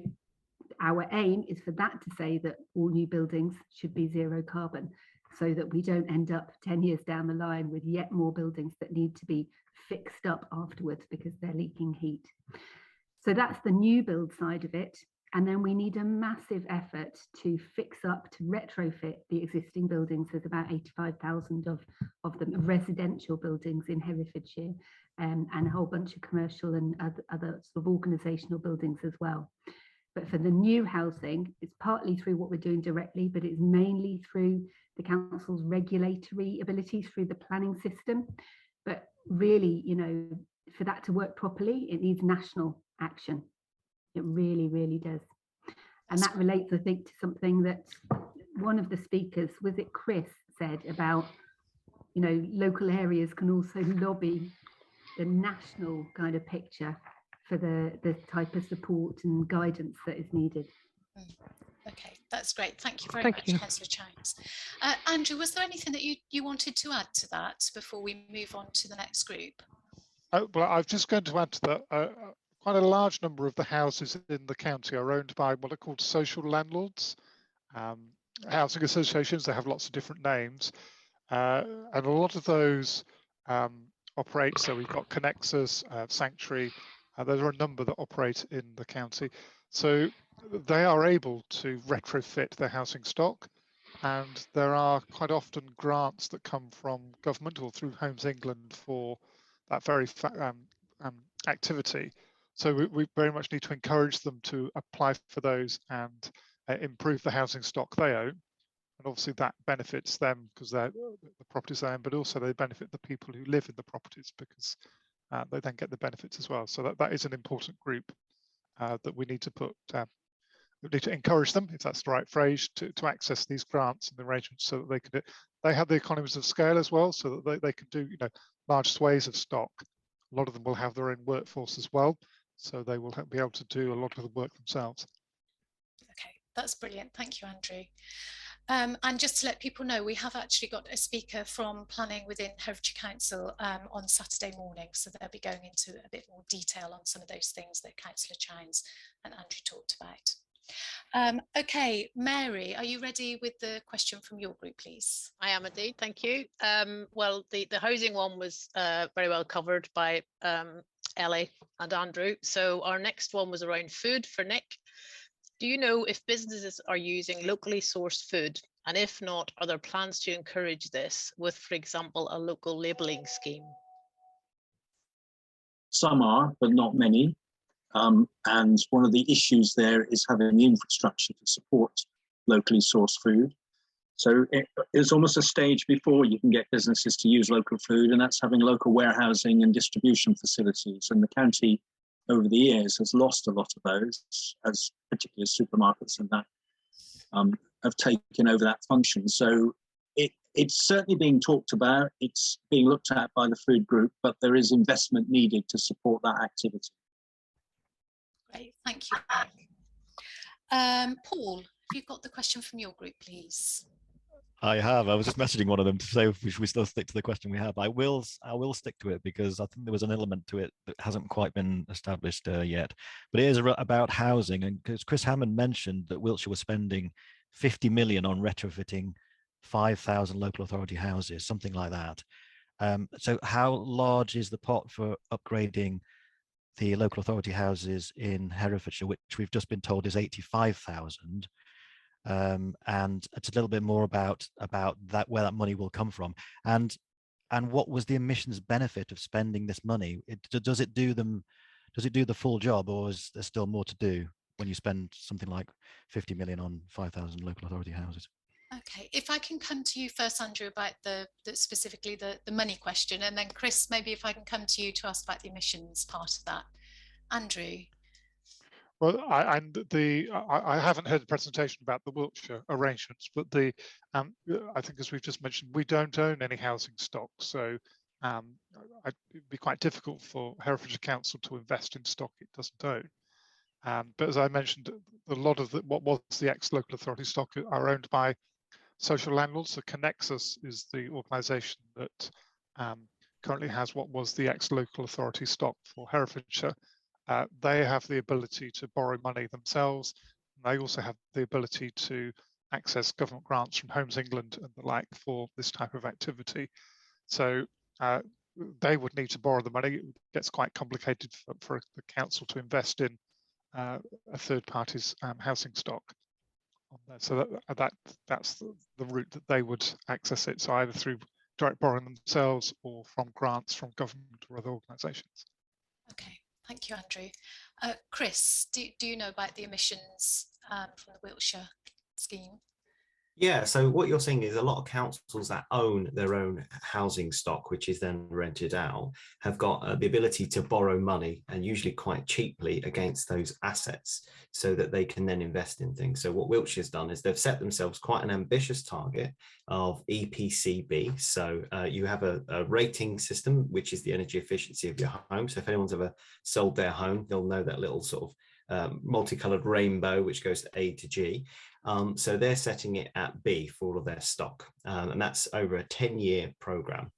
our aim is for that to say that all new buildings should be zero carbon, so that we don't end up 10 years down the line with yet more buildings that need to be fixed up afterwards because they're leaking heat. So that's the new build side of it. And then we need a massive effort to fix up, to retrofit the existing buildings. There's about 85,000 of them, residential buildings in Herefordshire, and a whole bunch of commercial and other sort of organisational buildings as well. But for the new housing, it's partly through what we're doing directly, but it's mainly through the council's regulatory abilities through the planning system. But really, you know, for that to work properly, it needs national action. It really, really does. And that relates, I think, to something that one of the speakers, was it Chris, said about, you know, local areas can also lobby the national kind of picture for the type of support and guidance that is needed. Okay, that's great. Thank you very much, Councillor Chowns. Andrew, was there anything that you wanted to add to that before we move on to the next group? Oh, well, I'm just going to add to that. Quite a large number of the houses in the county are owned by what are called social landlords, housing associations. They have lots of different names, and a lot of those operate. So we've got Connexus, Sanctuary. There are a number that operate in the county. So they are able to retrofit their housing stock, and there are quite often grants that come from government or through Homes England for that very activity. So we very much need to encourage them to apply for those and improve the housing stock they own. And obviously that benefits them because they're the properties they own, but also they benefit the people who live in the properties because they then get the benefits as well. So that is an important group that we need to put, we need to encourage them, if that's the right phrase, to access these grants and the arrangements so that they have the economies of scale as well, so that they can do, you know, large swathes of stock. A lot of them will have their own workforce as well, so they will be able to do a lot of the work themselves. Okay, that's brilliant. Thank you, Andrew. And just to let people know, we have actually got a speaker from planning within Herefordshire Council on Saturday morning, so they'll be going into a bit more detail on some of those things that Councillor Chowns and Andrew talked about. Okay, Mary, are you ready with the question from your group, please? I am indeed, thank you. Well, the housing one was very well covered by Ellie and Andrew. So our next one was around food for Nick. Do you know if businesses are using locally sourced food? And if not, are there plans to encourage this with, for example, a local labelling scheme? Some are, but not many. And one of the issues there is having the infrastructure to support locally sourced food. So it's almost a stage before you can get businesses to use local food, and that's having local warehousing and distribution facilities. And the county over the years has lost a lot of those, as particularly supermarkets and that have taken over that function. So it's certainly being talked about, it's being looked at by the food group, but there is investment needed to support that activity. Great, thank you. Paul, have you got the question from your group, please? I have. I was just messaging one of them to say if we still stick to the question we have. I will stick to it because I think there was an element to it that hasn't quite been established yet. But it is about housing, and because Chris Hammond mentioned that Wiltshire was spending 50 million on retrofitting 5,000 local authority houses, something like that. So how large is the pot for upgrading the local authority houses in Herefordshire, which we've just been told is 85,000? And it's a little bit more about that, where that money will come from, and what was the emissions benefit of spending this money? Does it do the full job, or is there still more to do when you spend something like 50 million on 5,000 local authority houses? Okay, if I can come to you first, Andrew, about specifically the money question, and then Chris, maybe if I can come to you to ask about the emissions part of that. Andrew. Well, I haven't heard the presentation about the Wiltshire arrangements, but I think, as we've just mentioned, we don't own any housing stock, so it'd be quite difficult for Herefordshire Council to invest in stock it doesn't own. But as I mentioned, a lot of what was the ex-local authority stock are owned by social landlords. So Connexus is the organisation that currently has what was the ex-local authority stock for Herefordshire. They have the ability to borrow money themselves. And they also have the ability to access government grants from Homes England and the like for this type of activity. So they would need to borrow the money. It gets quite complicated for the council to invest in a third party's housing stock. So that's the route that they would access it. So either through direct borrowing themselves or from grants from government or other organisations. Okay. Thank you, Andrew. Chris, do you know about the emissions from the Wiltshire scheme? Yeah, so what you're seeing is a lot of councils that own their own housing stock, which is then rented out, have got the ability to borrow money, and usually quite cheaply, against those assets so that they can then invest in things. So what Wiltshire's done is they've set themselves quite an ambitious target of EPC-B. So you have a rating system, which is the energy efficiency of your home. So if anyone's ever sold their home, they'll know that little sort of multicolored rainbow, which goes to A to G. So they're setting it at B for all of their stock, and that's over a 10-year program.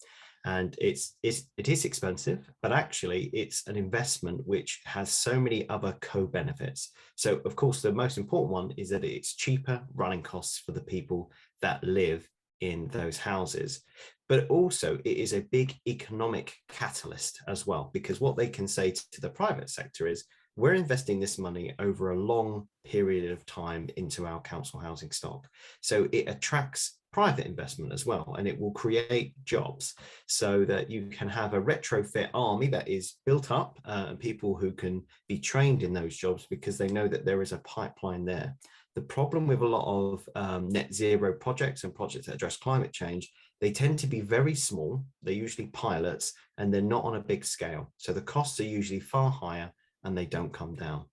And it is expensive, but actually it's an investment which has so many other co-benefits. So of course, the most important one is that it's cheaper running costs for the people that live in those houses. But also it is a big economic catalyst as well, because what they can say to the private sector is, we're investing this money over a long period of time into our council housing stock. So it attracts private investment as well, and it will create jobs so that you can have a retrofit army that is built up, and people who can be trained in those jobs because they know that there is a pipeline there. The problem with a lot of net zero projects and projects that address climate change, they tend to be very small, they're usually pilots, and they're not on a big scale. So the costs are usually far higher and they don't come down.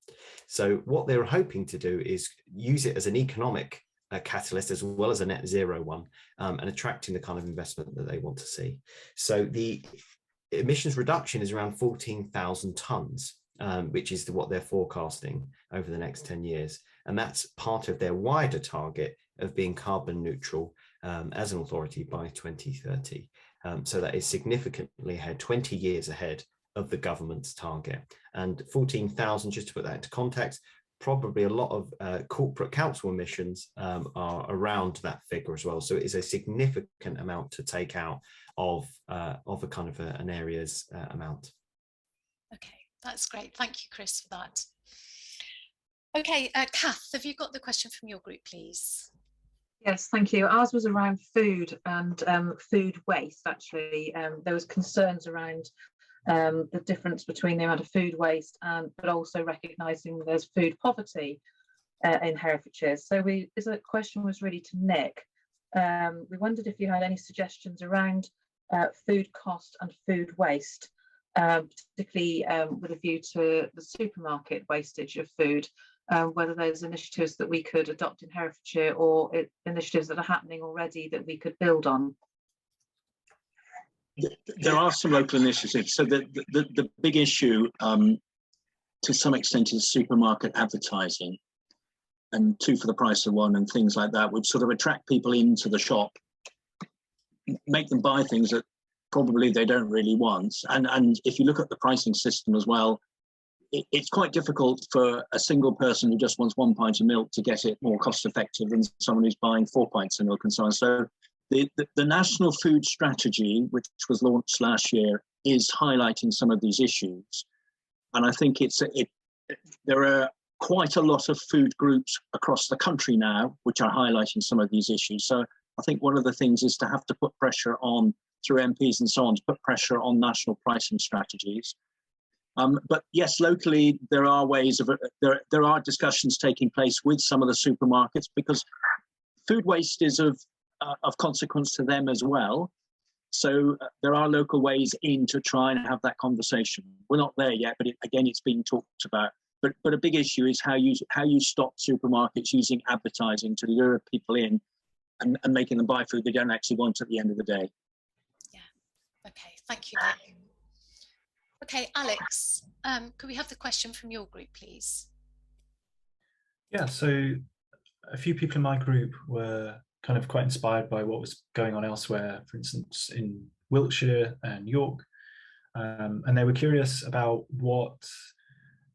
So what they're hoping to do is use it as an economic catalyst as well as a net zero one, and attracting the kind of investment that they want to see. So the emissions reduction is around 14,000 tonnes, which is what they're forecasting over the next 10 years. And that's part of their wider target of being carbon neutral as an authority by 2030. So that is significantly ahead, 20 years ahead of the government's target. And 14,000, just to put that into context, probably a lot of corporate council emissions are around that figure as well. So it is a significant amount to take out of a kind of an area's amount. Okay, that's great. Thank you, Chris, for that. Okay, Kath, have you got the question from your group, please? Yes, thank you. Ours was around food and food waste, actually. There was concerns around the difference between the amount of food waste but also recognising there's food poverty in Herefordshire. So the question was really to Nick. We wondered if you had any suggestions around food cost and food waste, particularly with a view to the supermarket wastage of food. Whether there's initiatives that we could adopt in Herefordshire or initiatives that are happening already that we could build on. There are some local initiatives. So the big issue to some extent is supermarket advertising, and 2 for the price of 1 and things like that, which sort of attract people into the shop, make them buy things that probably they don't really want. And if you look at the pricing system as well, it's quite difficult for a single person who just wants 1 pint of milk to get it more cost effective than someone who's buying 4 pints of milk and so on. So the National Food Strategy, which was launched last year, is highlighting some of these issues. And I think there are quite a lot of food groups across the country now which are highlighting some of these issues. So I think one of the things is to have to put pressure on, through MPs and so on, to put pressure on national pricing strategies. But yes, locally there are ways of there are discussions taking place with some of the supermarkets, because food waste is of consequence to them as well. So there are local ways in to try and have that conversation. We're not there yet, but again, it's being talked about. But a big issue is how you stop supermarkets using advertising to lure people in and making them buy food they don't actually want at the end of the day. Yeah. Okay. Thank you, Nick. Okay, Alex, could we have the question from your group, please? Yeah, so a few people in my group were kind of quite inspired by what was going on elsewhere, for instance, in Wiltshire and York. And they were curious about what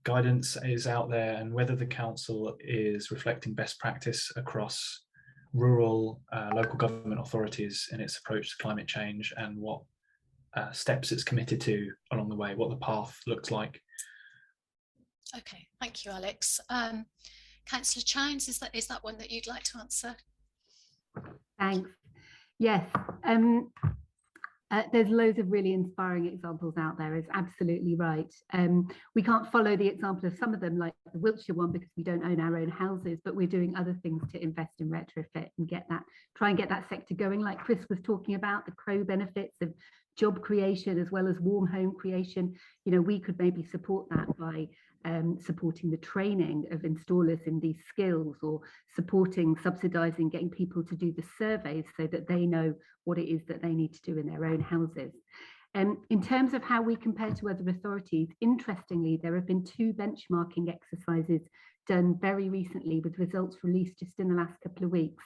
guidance is out there and whether the council is reflecting best practice across rural local government authorities in its approach to climate change, and what steps it's committed to along the way, what the path looks like. Okay, thank you, Alex. Councillor Chines, is that one that you'd like to answer? Thanks. Yes, there's loads of really inspiring examples out there. It's absolutely right. We can't follow the example of some of them, like the Wiltshire one, because we don't own our own houses, but we're doing other things to invest in retrofit and try and get that sector going, like Chris was talking about, the CRO benefits of job creation as well as warm home creation. You know, we could maybe support that by supporting the training of installers in these skills, or subsidising getting people to do the surveys so that they know what it is that they need to do in their own houses. In terms of how we compare to other authorities, interestingly, there have been 2 benchmarking exercises done very recently with results released just in the last couple of weeks.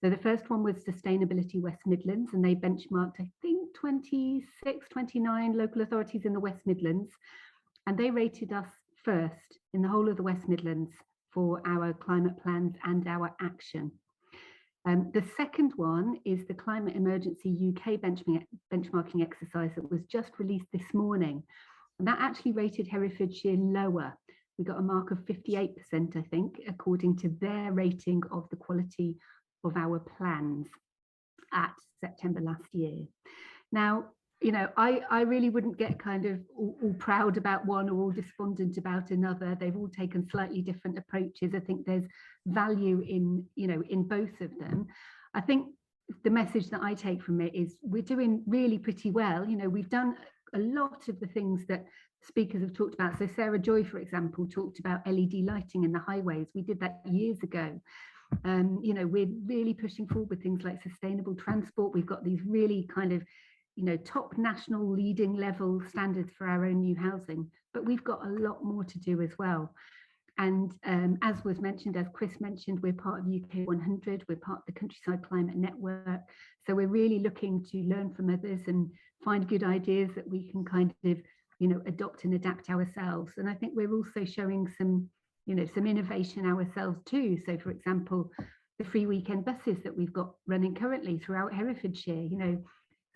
So the first one was Sustainability West Midlands, and they benchmarked, I think, 26, 29 local authorities in the West Midlands, and they rated us first in the whole of the West Midlands for our climate plans and our action. The second one is the Climate Emergency UK benchmarking exercise that was just released this morning, and that actually rated Herefordshire lower. We got a mark of 58%, I think, according to their rating of the quality of our plans at September last year. Now, you know, I really wouldn't get kind of all proud about one or all despondent about another. They've all taken slightly different approaches. I think there's value in, you know, in both of them. I think the message that I take from it is we're doing really pretty well. You know, we've done a lot of the things that speakers have talked about. So Sarah Joy, for example, talked about LED lighting in the highways. We did that years ago. You know, we're really pushing forward with things like sustainable transport. We've got these really kind of, you know, top national leading level standards for our own new housing, but we've got a lot more to do as well. And as was mentioned, as Chris mentioned, we're part of UK 100, we're part of the Countryside Climate Network. So we're really looking to learn from others and find good ideas that we can kind of, you know, adopt and adapt ourselves. And I think we're also showing some, you know, some innovation ourselves too. So for example, the free weekend buses that we've got running currently throughout Herefordshire, you know,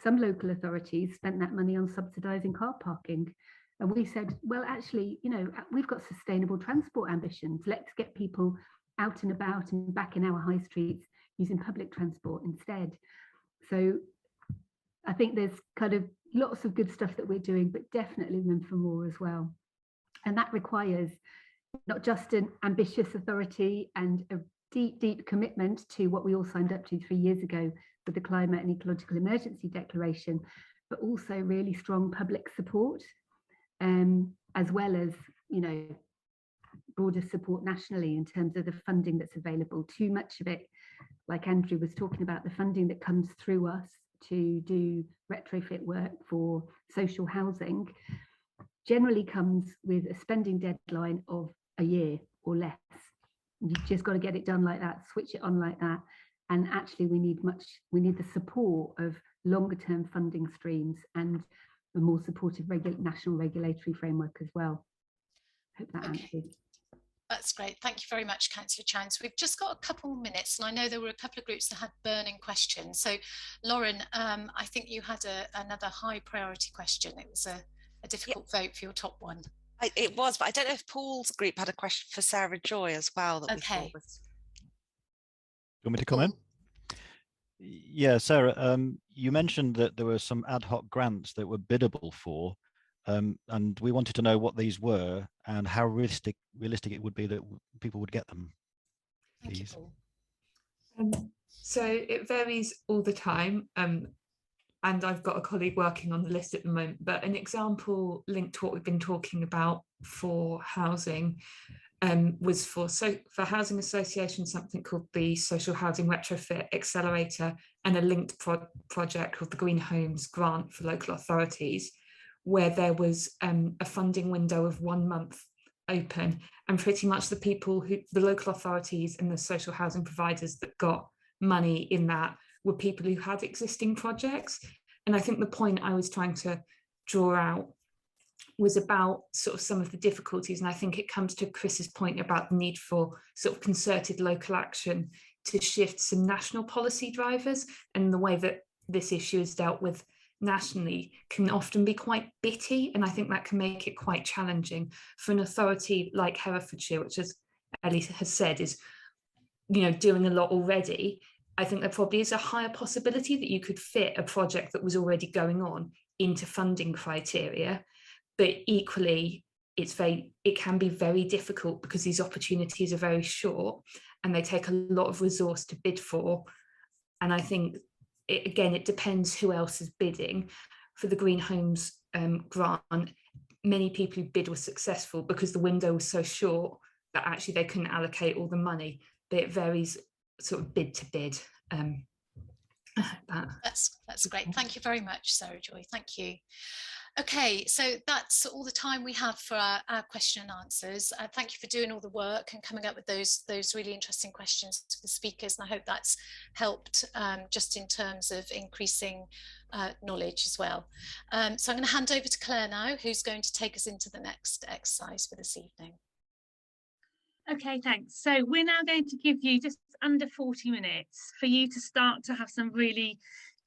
some local authorities spent that money on subsidising car parking. And we said, well, actually, you know, we've got sustainable transport ambitions. Let's get people out and about and back in our high streets using public transport instead. So I think there's kind of lots of good stuff that we're doing, but definitely room for more as well. And that requires not just an ambitious authority and a deep, deep commitment to what we all signed up to 3 years ago with the Climate and Ecological Emergency Declaration, but also really strong public support, as well as, you know, broader support nationally in terms of the funding that's available. Too much of it, like Andrew was talking about, the funding that comes through us to do retrofit work for social housing generally comes with a spending deadline of a year or less. You've just got to get it done like that, switch it on like that. And actually we need the support of longer term funding streams and a more supportive national regulatory framework as well. Hope that answers. That's great. Thank you very much, Councillor Chowns. We've just got a couple more minutes, and I know there were a couple of groups that had burning questions. So, Lauren, I think you had another high priority question. It was a difficult vote for your top one. It was, but I don't know if Paul's group had a question for Sarah Joy as well. That we thought was... You want me to comment? Yeah, Sarah, you mentioned that there were some ad hoc grants that were biddable for, and we wanted to know what these were and how realistic it would be that people would get them. Please. So it varies all the time, and I've got a colleague working on the list at the moment, but an example linked to what we've been talking about for housing was for housing associations, something called the Social Housing Retrofit Accelerator, and a linked project called the Green Homes Grant for local authorities, where there was a funding window of 1 month open, and pretty much the local authorities and the social housing providers that got money in that were people who had existing projects. And I think the point I was trying to draw out was about sort of some of the difficulties, and I think it comes to Chris's point about the need for sort of concerted local action to shift some national policy drivers, and the way that this issue is dealt with nationally can often be quite bitty, and I think that can make it quite challenging for an authority like Herefordshire, which, as Ellie has said, is, you know, doing a lot already. I think there probably is a higher possibility that you could fit a project that was already going on into funding criteria, but equally it can be very difficult because these opportunities are very short and they take a lot of resource to bid for. And I think it depends who else is bidding. For the Green Homes grant, many people who bid were successful because the window was so short that actually they couldn't allocate all the money, but it varies sort of bid to bid. That's great. Thank you very much, Sarah Joy. Thank you. Okay, so that's all the time we have for our question and answers. Thank you for doing all the work and coming up with those really interesting questions to the speakers, and I hope that's helped just in terms of increasing knowledge as well. So I'm going to hand over to Claire now, who's going to take us into the next exercise for this evening. Okay, thanks. So we're now going to give you just under 40 minutes for you to start to have some really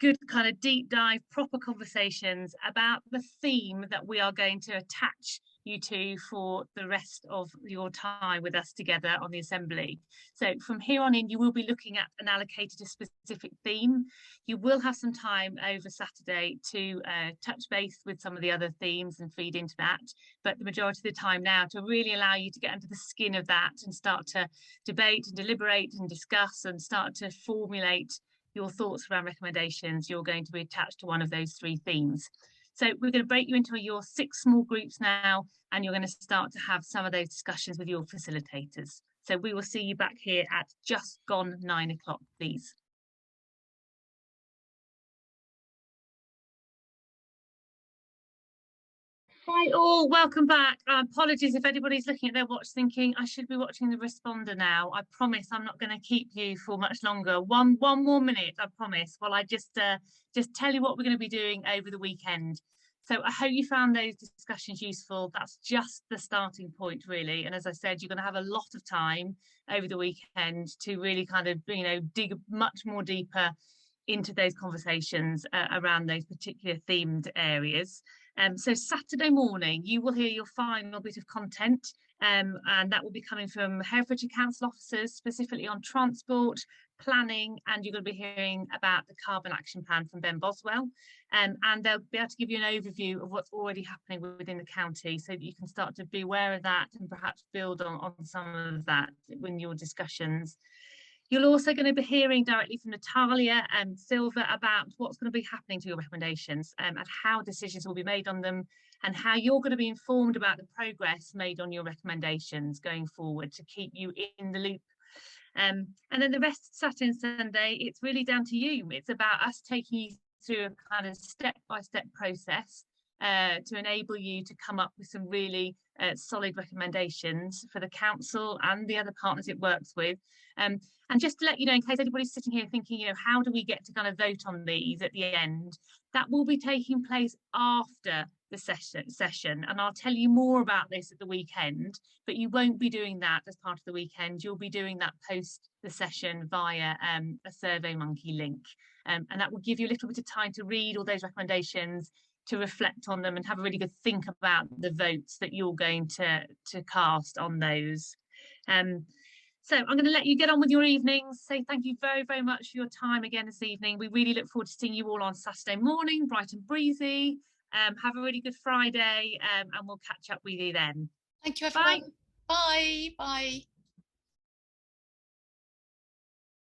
good kind of deep dive, proper conversations about the theme that we are going to attach you to for the rest of your time with us together on the Assembly. So from here on in, you will be looking at and allocated a specific theme. You will have some time over Saturday to touch base with some of the other themes and feed into that, but the majority of the time now to really allow you to get under the skin of that and start to debate and deliberate and discuss and start to formulate your thoughts around recommendations. You're going to be attached to one of those 3 themes. So we're going to break you into your 6 small groups now, and you're going to start to have some of those discussions with your facilitators. So we will see you back here at just gone 9 o'clock, please. Hi all, welcome back. Apologies if anybody's looking at their watch thinking I should be watching the responder now. I promise I'm not going to keep you for much longer. One more minute, I promise, while I just tell you what we're going to be doing over the weekend. So I hope you found those discussions useful. That's just the starting point, really. And as I said, you're going to have a lot of time over the weekend to really kind of, you know, dig much more deeper into those conversations around those particular themed areas. So Saturday morning, you will hear your final bit of content, and that will be coming from Herefordshire Council officers, specifically on transport, planning, and you're going to be hearing about the carbon action plan from Ben Boswell. And they'll be able to give you an overview of what's already happening within the county, so that you can start to be aware of that and perhaps build on some of that in your discussions. You're also going to be hearing directly from Natalia and Silva about what's going to be happening to your recommendations, and how decisions will be made on them, and how you're going to be informed about the progress made on your recommendations going forward to keep you in the loop. And then the rest of Saturday and Sunday, it's really down to you. It's about us taking you through a kind of step-by-step process to enable you to come up with some really solid recommendations for the council and the other partners it works with. And just to let you know, in case anybody's sitting here thinking, you know, how do we get to kind of vote on these at the end? That will be taking place after the session, and I'll tell you more about this at the weekend, but you won't be doing that as part of the weekend. You'll be doing that post the session via a SurveyMonkey link, and that will give you a little bit of time to read all those recommendations, to reflect on them, and have a really good think about the votes that you're going to cast on those. So I'm going to let you get on with your evenings. Say thank you very, very much for your time again this evening. We really look forward to seeing you all on Saturday morning, bright and breezy. Have a really good Friday, and we'll catch up with you then. Thank you, everyone. Bye. Bye.